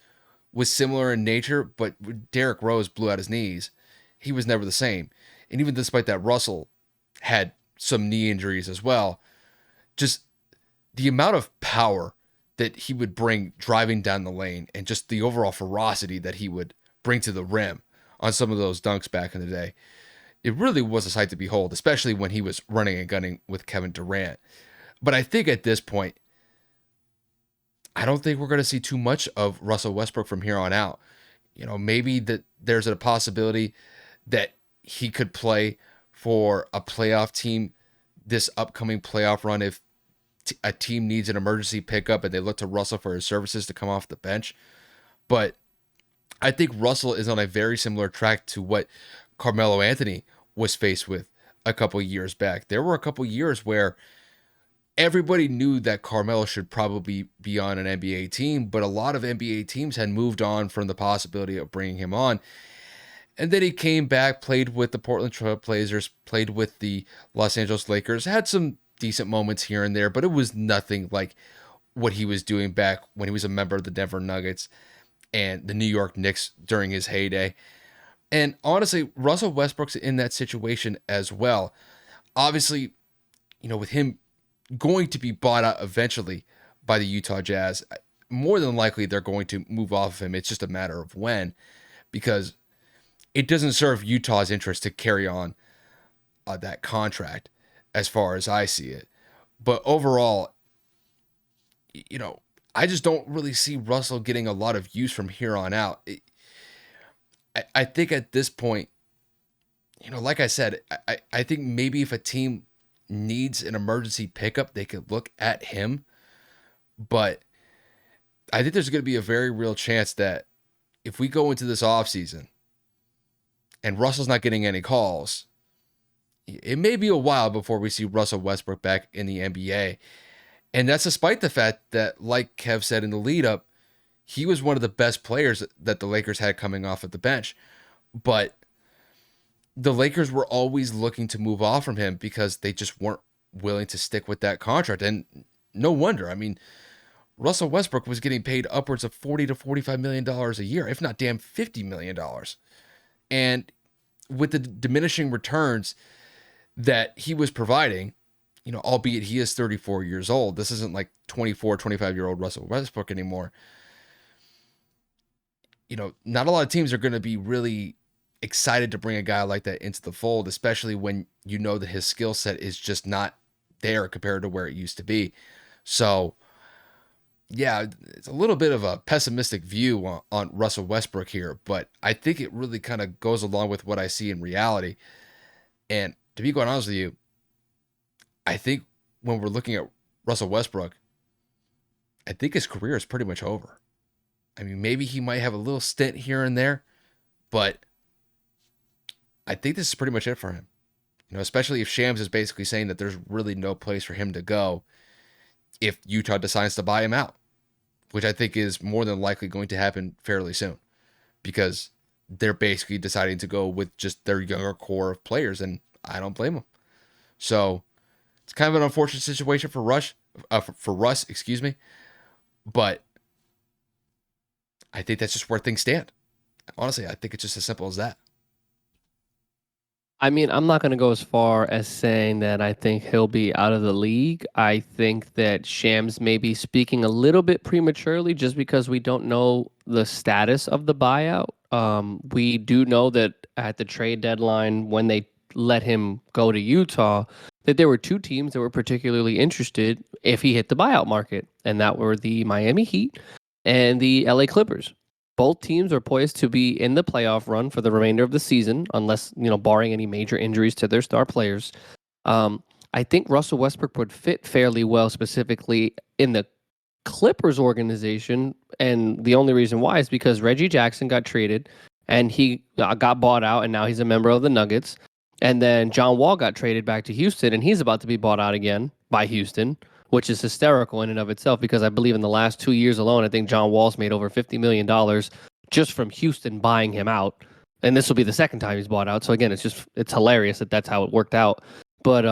was similar in nature, but when Derrick Rose blew out his knees, he was never the same. And even despite that, Russell had some knee injuries as well. Just the amount of power that he would bring driving down the lane and just the overall ferocity that he would bring to the rim on some of those dunks back in the day. It really was a sight to behold, especially when he was running and gunning with Kevin Durant. But I think at this point, I don't think we're going to see too much of Russell Westbrook from here on out. You know, maybe that there's a possibility that he could play for a playoff team this upcoming playoff run if a team needs an emergency pickup and they look to Russell for his services to come off the bench. But I think Russell is on a very similar track to what Carmelo Anthony was faced with a couple years back. There were a couple years where everybody knew that Carmelo should probably be on an NBA team, but a lot of NBA teams had moved on from the possibility of bringing him on. And then he came back, played with the Portland Trail Blazers, played with the Los Angeles Lakers, had some decent moments here and there, but it was nothing like what he was doing back when he was a member of the Denver Nuggets and the New York Knicks during his heyday. And honestly, Russell Westbrook's in that situation as well. Obviously, you know, with him going to be bought out eventually by the Utah Jazz, more than likely they're going to move off of him. It's just a matter of when, because it doesn't serve Utah's interest to carry on that contract as far as I see it. But overall, you know, I just don't really see Russell getting a lot of use from here on out. I think at this point, you know, like I said, I think maybe if a team needs an emergency pickup, they could look at him. But I think there's going to be a very real chance that if we go into this offseason and Russell's not getting any calls, it may be a while before we see Russell Westbrook back in the NBA. And that's despite the fact that, like Kev said in the lead up, he was one of the best players that the Lakers had coming off of the bench. But the Lakers were always looking to move off from him because they just weren't willing to stick with that contract. And no wonder. I mean, Russell Westbrook was getting paid upwards of $40 to $45 million a year, if not damn $50 million. And with the diminishing returns that he was providing, you know, albeit he is 34 years old, this isn't like 24, 25-year-old Russell Westbrook anymore. not a lot of teams are going to be really excited to bring a guy like that into the fold, especially when you know that his skill set is just not there compared to where it used to be. So, yeah, it's a little bit of a pessimistic view on Russell Westbrook here, but I think it really kind of goes along with what I see in reality. And to be quite honest with you, I think when we're looking at Russell Westbrook, I think his career is pretty much over. I mean, maybe he might have a little stint here and there, but I think this is pretty much it for him. Especially if Shams is basically saying that there's really no place for him to go if Utah decides to buy him out, which I think is more than likely going to happen fairly soon because they're basically deciding to go with just their younger core of players, and I don't blame them. So it's kind of an unfortunate situation for Russ, excuse me, but I think that's just where things stand. Honestly, I think it's just as simple as that. I mean, I'm not going to go as far as saying that I think he'll be out of the league. I think that Shams may be speaking a little bit prematurely just because we don't know the status of the buyout. We do know that at the trade deadline, when they let him go to Utah, that there were two teams that were particularly interested if he hit the buyout market, and that were the Miami Heat and the LA Clippers. Both teams are poised to be in the playoff run for the remainder of the season, unless, barring any major injuries to their star players. I think Russell Westbrook would fit fairly well, specifically in the Clippers organization. And the only reason why is because Reggie Jackson got traded and he got bought out, and now he's a member of the Nuggets. And then John Wall got traded back to Houston, and he's about to be bought out again by Houston, which is hysterical in and of itself because I believe in the last 2 years alone, I think John Wall's made over $50 million just from Houston buying him out. And this will be the second time he's bought out. So again, it's hilarious that that's how it worked out. But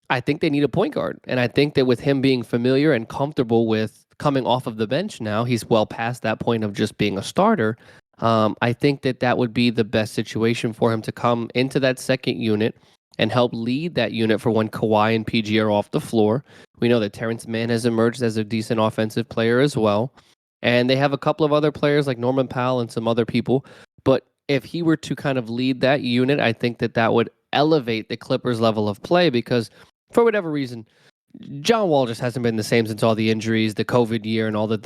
I think they need a point guard. And I think that with him being familiar and comfortable with coming off of the bench now, he's well past that point of just being a starter. I think that would be the best situation for him to come into that second unit and help lead that unit for when Kawhi and PG are off the floor. We know that Terrence Mann has emerged as a decent offensive player as well. And they have a couple of other players like Norman Powell and some other people. But if he were to kind of lead that unit, I think that would elevate the Clippers' level of play because for whatever reason, John Wall just hasn't been the same since all the injuries, the COVID year, and all the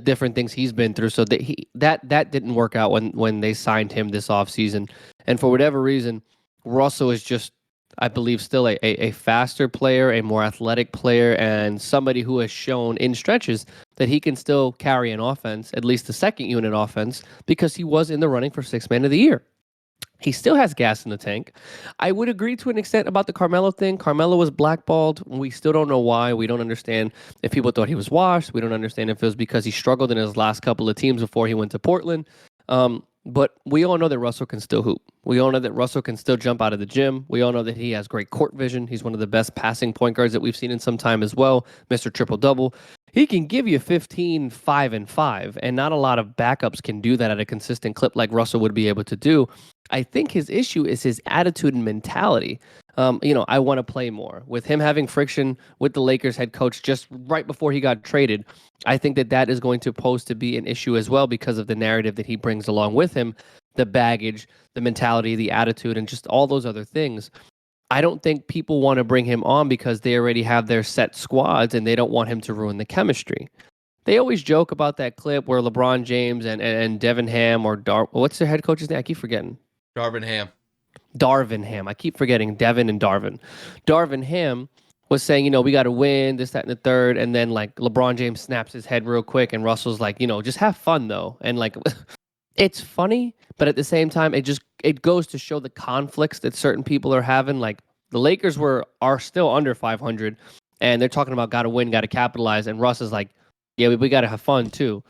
different things he's been through. So that didn't work out when they signed him this offseason. And for whatever reason, Russell is just, I believe, still a faster player, a more athletic player, and somebody who has shown in stretches that he can still carry an offense, at least the second unit offense, because he was in the running for Sixth Man of the Year. He still has gas in the tank. I would agree to an extent about the Carmelo thing. Carmelo was blackballed. We still don't know why. We don't understand if people thought he was washed. We don't understand if it was because he struggled in his last couple of teams before he went to Portland. But we all know that Russell can still hoop. We all know that Russell can still jump out of the gym. We all know that he has great court vision. He's one of the best passing point guards that we've seen in some time as well. Mr. Triple-Double. He can give you 15, 5, and 5, and not a lot of backups can do that at a consistent clip like Russell would be able to do. I think his issue is his attitude and mentality. I want to play more. With him having friction with the Lakers head coach just right before he got traded, I think that is going to pose to be an issue as well because of the narrative that he brings along with him, the baggage, the mentality, the attitude, and just all those other things. I don't think people want to bring him on because they already have their set squads and they don't want him to ruin the chemistry. They always joke about that clip where LeBron James and Devin Ham or what's their head coach's name? I keep forgetting. Darvin Ham. Darvin Ham. I keep forgetting Devin and Darvin. Darvin Ham was saying, we got to win, this, that, and the third. And then, like, LeBron James snaps his head real quick, and Russell's like, just have fun, though. And, like, it's funny, but at the same time, it goes to show the conflicts that certain people are having. Like, the Lakers are still under 500, and they're talking about got to win, got to capitalize. And Russ is like, yeah, we got to have fun, too.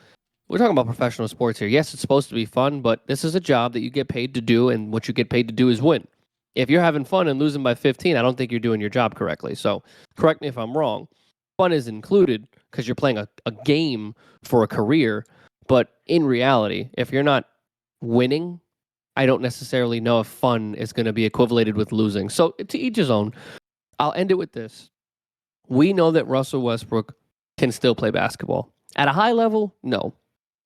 We're talking about professional sports here. Yes, it's supposed to be fun, but this is a job that you get paid to do, and what you get paid to do is win. If you're having fun and losing by 15, I don't think you're doing your job correctly. So correct me if I'm wrong. Fun is included because you're playing a game for a career. But in reality, if you're not winning, I don't necessarily know if fun is going to be equivalated with losing. So to each his own. I'll end it with this. We know that Russell Westbrook can still play basketball. At a high level, no.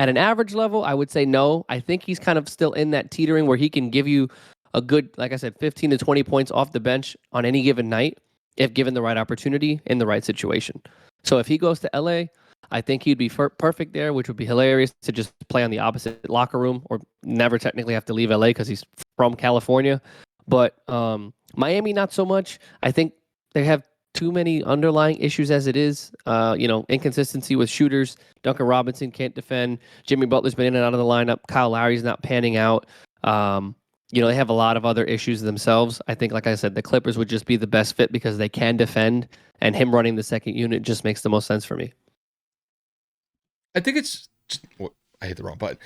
At an average level, I would say no. I think he's kind of still in that teetering where he can give you a good, like I said, 15 to 20 points off the bench on any given night if given the right opportunity in the right situation. So if he goes to LA, I think he'd be perfect there, which would be hilarious to just play on the opposite locker room or never technically have to leave LA because he's from California. But Miami, not so much. I think they have too many underlying issues as it is. Inconsistency with shooters. Duncan Robinson can't defend. Jimmy Butler's been in and out of the lineup. Kyle Lowry's not panning out. They have a lot of other issues themselves. I think, like I said, the Clippers would just be the best fit because they can defend, and him running the second unit just makes the most sense for me. I think it's just, well, I hit the wrong button.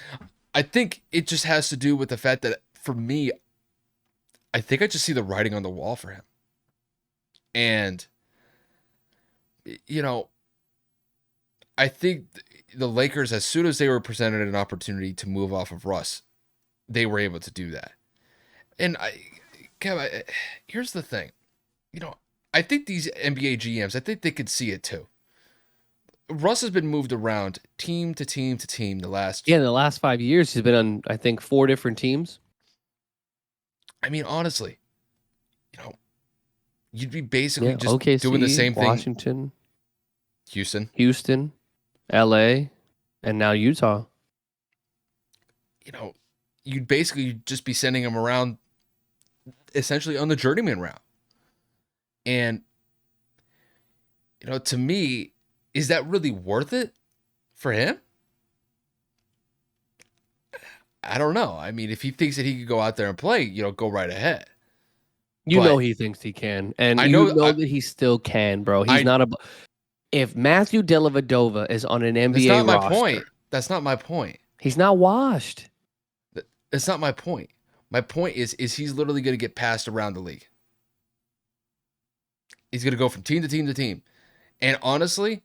I think it just has to do with the fact that for me, I think I just see the writing on the wall for him. And, I think the Lakers, as soon as they were presented an opportunity to move off of Russ, they were able to do that. And Kev, here's the thing. I think these NBA GMs, I think they could see it too. Russ has been moved around team to team to team the last... Yeah, in the last 5 years, he's been on, I think, 4 different teams. I mean, honestly, you'd be basically just OKC, doing the same thing. Washington, Houston, LA, and now Utah. You'd basically just be sending him around essentially on the journeyman route. And, to me, is that really worth it for him? I don't know. I mean, if he thinks that he could go out there and play, go right ahead. He thinks he can. And I know that he still can, bro. He's not a... If Matthew Dellavedova is on an NBA roster... That's not my point. That's not my point. He's not washed. That's not my point. My point is he's literally going to get passed around the league. He's going to go from team to team to team. And honestly,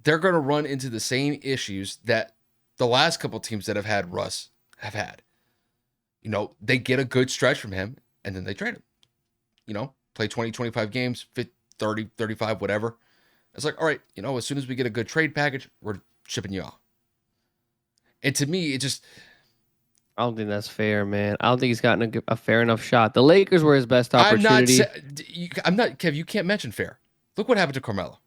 they're going to run into the same issues that the last couple teams that have had Russ have had. They get a good stretch from him, and then they trade him. Play 20, 25 games, 30, 35, whatever. It's like, all right, as soon as we get a good trade package, we're shipping you off. And to me, it just... I don't think that's fair, man. I don't think he's gotten a fair enough shot. The Lakers were his best opportunity. I'm not, Kev, you can't mention fair. Look what happened to Carmelo.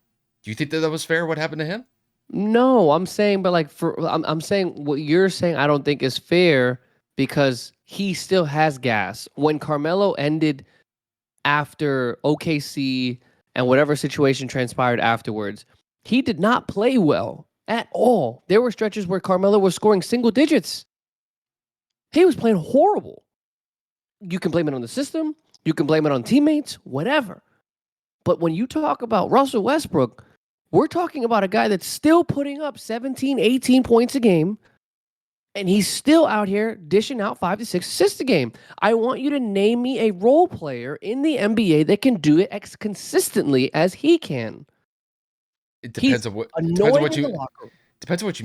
Do you think that was fair, what happened to him? No, I'm saying, but I'm saying what you're saying I don't think is fair because he still has gas. When Carmelo ended after OKC and whatever situation transpired afterwards, he did not play well at all. There were stretches where Carmelo was scoring single digits. He was playing horrible. You can blame it on the system. You can blame it on teammates, whatever. But when you talk about Russell Westbrook, we're talking about a guy that's still putting up 17, 18 points a game, and he's still out here dishing out 5 to 6 assists a game. I want you to name me a role player in the NBA that can do it as consistently as he can. It depends on what you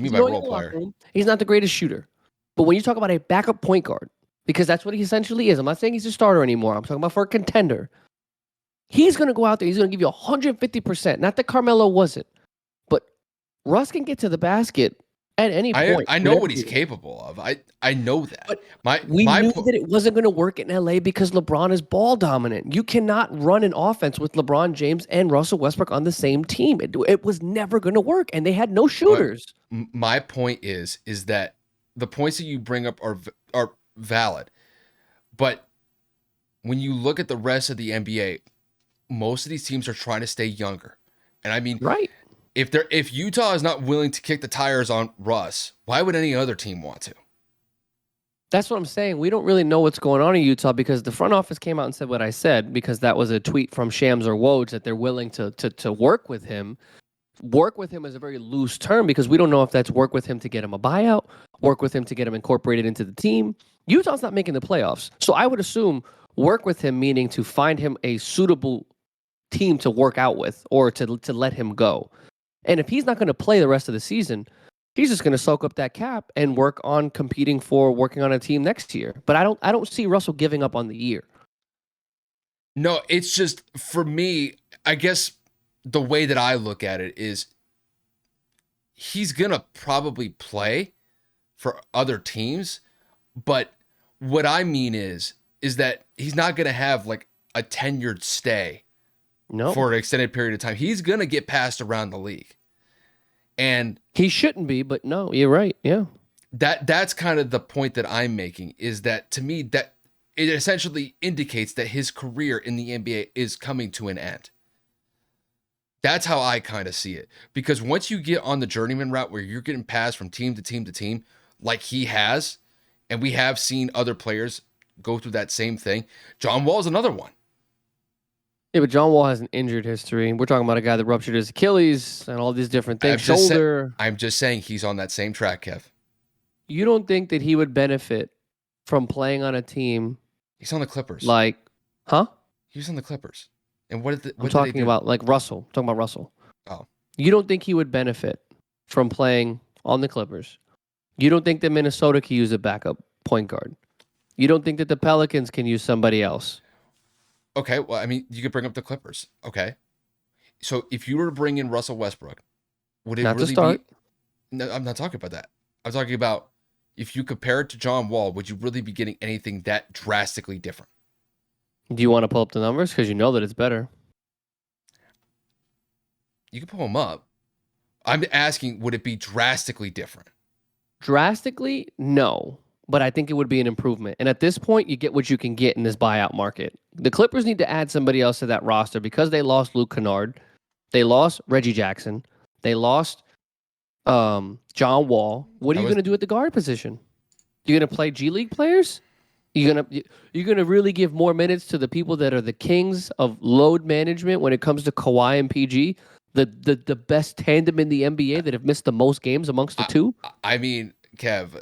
mean by role player. He's not the greatest shooter. But when you talk about a backup point guard, because that's what he essentially is. I'm not saying he's a starter anymore. I'm talking about for a contender. He's going to go out there. He's going to give you 150%. Not that Carmelo wasn't. But Russ can get to the basket at any point. I know what he's capable of. I know that. But we knew that it wasn't going to work in LA because LeBron is ball dominant. You cannot run an offense with LeBron James and Russell Westbrook on the same team. It was never going to work, and they had no shooters. My point is that the points that you bring up are valid. But when you look at the rest of the NBA, most of these teams are trying to stay younger. And I mean, right. If Utah is not willing to kick the tires on Russ, why would any other team want to? That's what I'm saying. We don't really know what's going on in Utah because the front office came out and said what I said because that was a tweet from Shams or Woj that they're willing to work with him. Work with him is a very loose term because we don't know if that's work with him to get him a buyout, work with him to get him incorporated into the team. Utah's not making the playoffs. So I would assume work with him meaning to find him a suitable team to work out with or to let him go. And if he's not going to play the rest of the season, he's just going to soak up that cap and work on working on a team next year. But I don't see Russell giving up on the year. No, it's just for me, I guess the way that I look at it is he's going to probably play, for other teams. But what I mean is that he's not going to have like a tenured stay No, for an extended period of time. He's going to get passed around the league. And he shouldn't be, but no, you're right. Yeah. that's kind of the point that I'm making, is that to me that it essentially indicates that his career in the NBA is coming to an end. That's how I kind of see it. Because once you get on the journeyman route where you're getting passed from team to team to team, like he has, and we have seen other players go through that same thing. John Wall is another one. Yeah, but John Wall has an injured history. We're talking about a guy that ruptured his Achilles and all these different things. Shoulder. I'm just saying he's on that same track, Kev. You don't think that he would benefit from playing on a team He's on the Clippers. like, huh? He was on the Clippers. And what I'm talking about like Russell. I'm talking about Russell. Oh. You don't think he would benefit from playing on the Clippers? You don't think that Minnesota can use a backup point guard? You don't think that the Pelicans can use somebody else? Okay, well, I mean, you could bring up the Clippers. Okay. So if you were to bring in Russell Westbrook, would it Not really to start. be... No, I'm not talking about that. I'm talking about if you compare it to John Wall, would you really be getting anything that drastically different? Do you want to pull up the numbers? Because you know that it's better. You can pull them up. I'm asking, would it be drastically different? Drastically, no. But I think it would be an improvement. And at this point, you get what you can get in this buyout market. The Clippers need to add somebody else to that roster because they lost Luke Kennard. They lost Reggie Jackson. They lost John Wall. What are you going to do at the guard position? You're going to play G League players? You're gonna really give more minutes to the people that are the kings of load management when it comes to Kawhi and PG, the best tandem in the NBA that have missed the most games amongst the two? I mean, Kev,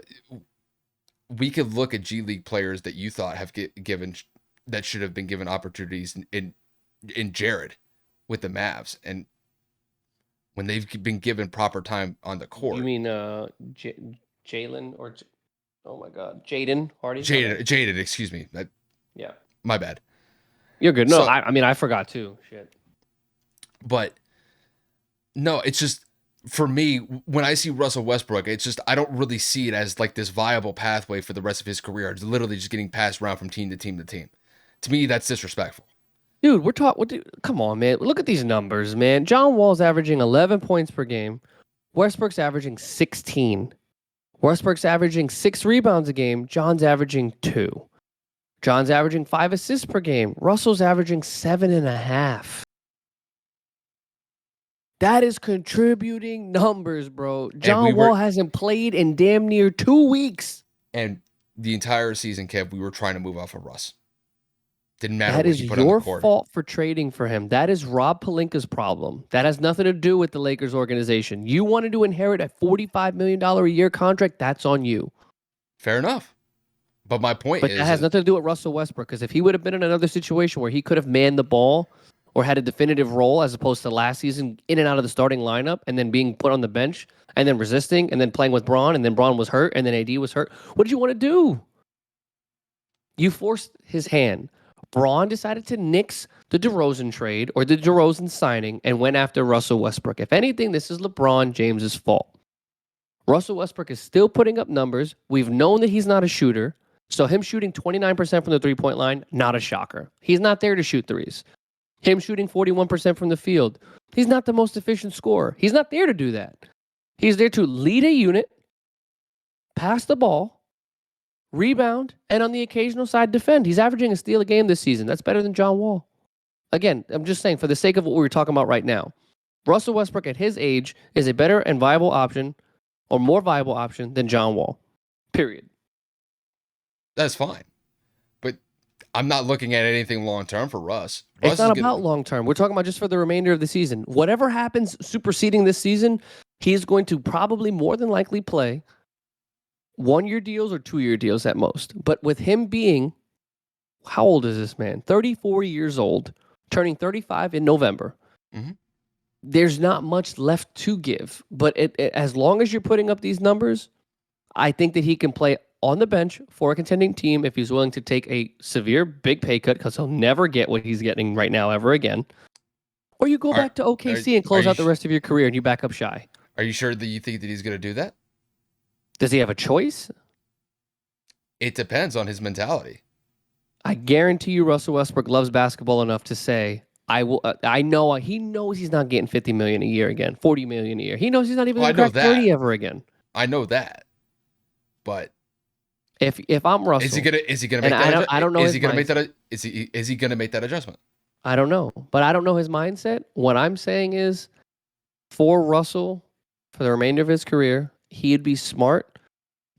we could look at G League players that you thought have given that should have been given opportunities in Jared with the Mavs, and when they've been given proper time on the court. You mean Jalen or? Oh my God, Jaden Hardy. Jaden, excuse me. Yeah, my bad. You're good. No, I mean I forgot too. Shit. But no, it's just for me when I see Russell Westbrook, it's just I don't really see it as like this viable pathway for the rest of his career. It's literally just getting passed around from team to team to team. To me, that's disrespectful. Dude, we're talking. Come on, man. Look at these numbers, man. John Wall's averaging 11 points per game. Westbrook's averaging 16. Westbrook's averaging 6 rebounds a game. John's averaging 2. John's averaging 5 assists per game. Russell's averaging 7.5. That is contributing numbers, bro. John Wall hasn't played in damn near 2 weeks. And the entire season, Kev, we were trying to move off of Russ. Didn't matter. That is your fault for trading for him. That is Rob Pelinka's problem. That has nothing to do with the Lakers organization. You wanted to inherit a $45 million a year contract. That's on you. Fair enough. But my point is... But that has nothing to do with Russell Westbrook, because if he would have been in another situation where he could have manned the ball or had a definitive role as opposed to last season in and out of the starting lineup and then being put on the bench and then resisting and then playing with Braun and then Braun was hurt and then AD was hurt, what did you want to do? You forced his hand. Braun decided to nix the DeRozan trade or the DeRozan signing and went after Russell Westbrook. If anything, this is LeBron James's fault. Russell Westbrook is still putting up numbers. We've known that he's not a shooter. So him shooting 29% from the three-point line, not a shocker. He's not there to shoot threes. Him shooting 41% from the field, he's not the most efficient scorer. He's not there to do that. He's there to lead a unit, pass the ball, rebound, and on the occasional side, defend. He's averaging a steal a game this season. That's better than John Wall. Again, I'm just saying, for the sake of what we were talking about right now, Russell Westbrook at his age is a better and viable option, or more viable option, than John Wall. Period. That's fine. But I'm not looking at anything long-term for Russ. It's not about long-term. We're talking about just for the remainder of the season. Whatever happens superseding this season, he's going to probably more than likely play 1-year deals or 2-year deals at most. But with him being, how old is this man? 34 years old, turning 35 in November. Mm-hmm. There's not much left to give. But as long as you're putting up these numbers, I think that he can play on the bench for a contending team if he's willing to take a severe big pay cut, because he'll never get what he's getting right now ever again. Or you go back to OKC and close out the rest of your career and you back up Shy. Are you sure that you think that he's going to do that? Does he have a choice? It depends on his mentality. I guarantee you Russell Westbrook loves basketball enough to say, I will. I know he knows he's not getting 50 million a year again, 40 million a year. He knows he's not even Oh, I going to know crack 30 that. ever again. I know that. But If I'm is he Russell, gonna and make that I don't know is his he gonna make mindset. that is he gonna make that adjustment? I don't know, but I don't know his mindset. What I'm saying is, for Russell, for the remainder of his career, he'd be smart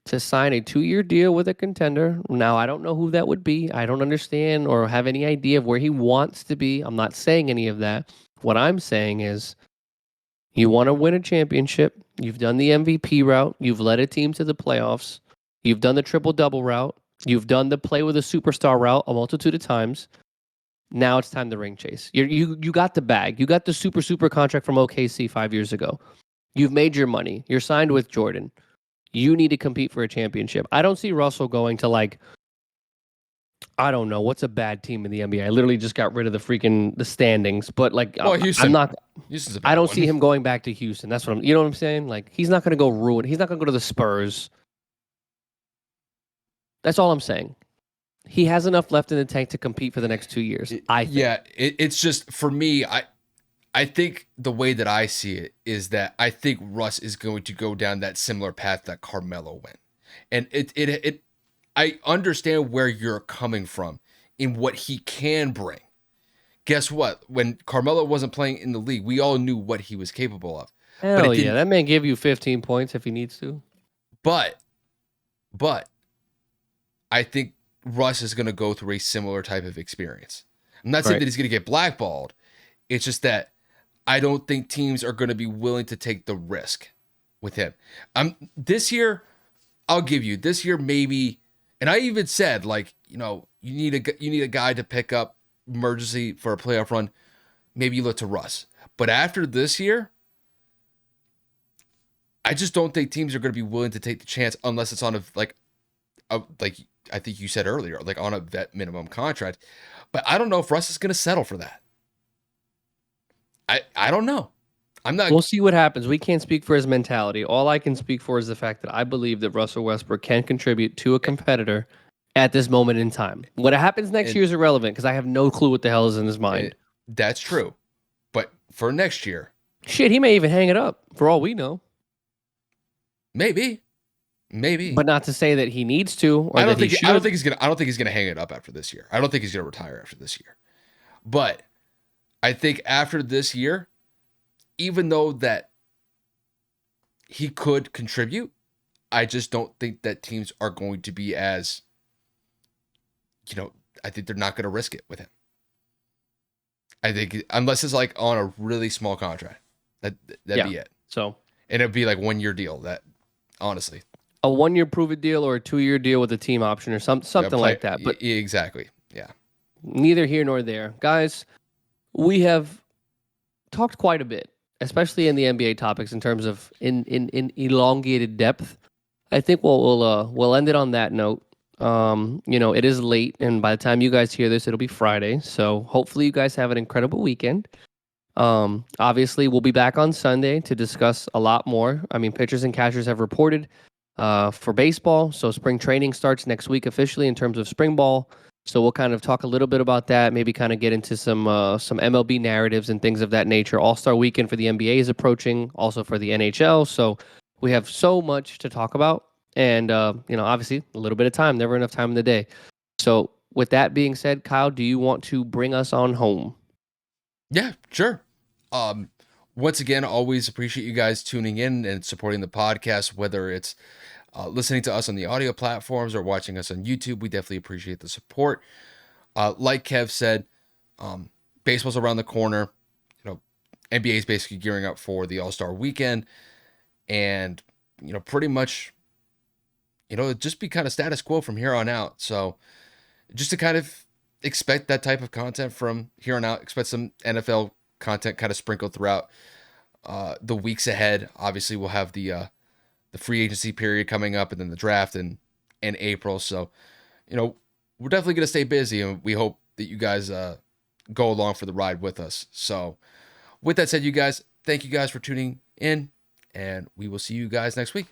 to sign a 2-year deal with a contender. Now, I don't know who that would be. I don't understand or have any idea of where he wants to be. I'm not saying any of that. What I'm saying is, you want to win a championship. You've done the MVP route. You've led a team to the playoffs. You've done the triple double route. You've done the play with a superstar route a multitude of times. Now it's time to ring chase. You got the bag. You got the super contract from OKC 5 years ago. You've made your money. You're signed with Jordan. You need to compete for a championship. I don't see Russell going to I don't know what's a bad team in the NBA. I literally just got rid of the standings, but Well, I'm Houston. not. Houston's a I bad don't see one. him going back to Houston. That's what I'm. You know what I'm saying? Like he's not going to go ruin. He's not going to go to the Spurs. That's all I'm saying. He has enough left in the tank to compete for the next 2 years. I think. Yeah, it's just for me. I think the way that I see it is that I think Russ is going to go down that similar path that Carmelo went, and it I understand where you're coming from in what he can bring. Guess what? When Carmelo wasn't playing in the league, we all knew what he was capable of, but Hell it yeah, didn't. that man give you 15 points if he needs to. But but I think Russ is going to go through a similar type of experience. I'm not saying Right. that he's going to get blackballed. It's just that I don't think teams are going to be willing to take the risk with him. This year, I'll give you this year maybe, and I even said like you need a guy to pick up emergency for a playoff run. Maybe you look to Russ, but after this year, I just don't think teams are going to be willing to take the chance unless it's on like I think you said earlier, like on a vet minimum contract. But I don't know if Russ is going to settle for that. I don't know. I'm not. We'll see what happens. We can't speak for his mentality. All I can speak for is the fact that I believe that Russell Westbrook can contribute to a competitor at this moment in time. What happens next And, year is irrelevant because I have no clue what the hell is in his mind. that's true. But for next year, Shit, he may even hang it up for all we know. maybe. But not to say that he needs to or that he should. I don't think he's gonna hang it up after this year. I don't think he's gonna retire after this year. But I think after this year, even though that he could contribute, I just don't think that teams are going to be as, I think they're not going to risk it with him. I think unless it's like on a really small contract, that'd be it. So, and it'd be like 1 year deal. That honestly, a 1-year prove it deal or a 2-year deal with a team option or something like that. But exactly, yeah. neither here nor there, guys. We have talked quite a bit, especially in the NBA topics in terms of in elongated depth. I think we'll end it on that note. It is late, and by the time you guys hear this, it'll be Friday. So hopefully you guys have an incredible weekend. Obviously, we'll be back on Sunday to discuss a lot more. I mean, pitchers and catchers have reported for baseball. So spring training starts next week officially in terms of spring ball. So we'll kind of talk a little bit about that, maybe kind of get into some MLB narratives and things of that nature. All-Star weekend for the NBA is approaching, also for the NHL. So we have so much to talk about. And, obviously a little bit of time, never enough time in the day. So with that being said, Kyle, do you want to bring us on home? Yeah, sure. Once again, always appreciate you guys tuning in and supporting the podcast, whether it's listening to us on the audio platforms or watching us on YouTube. We definitely appreciate the support. Like Kev said, baseball's around the corner. NBA is basically gearing up for the All-Star weekend, and pretty much, just be kind of status quo from here on out. So just to kind of expect that type of content from here on out. Expect some NFL content kind of sprinkled throughout the weeks ahead. Obviously, we'll have the free agency period coming up, and then the draft in April. So, we're definitely going to stay busy, and we hope that you guys go along for the ride with us. So, with that said, you guys, thank you guys for tuning in, and we will see you guys next week.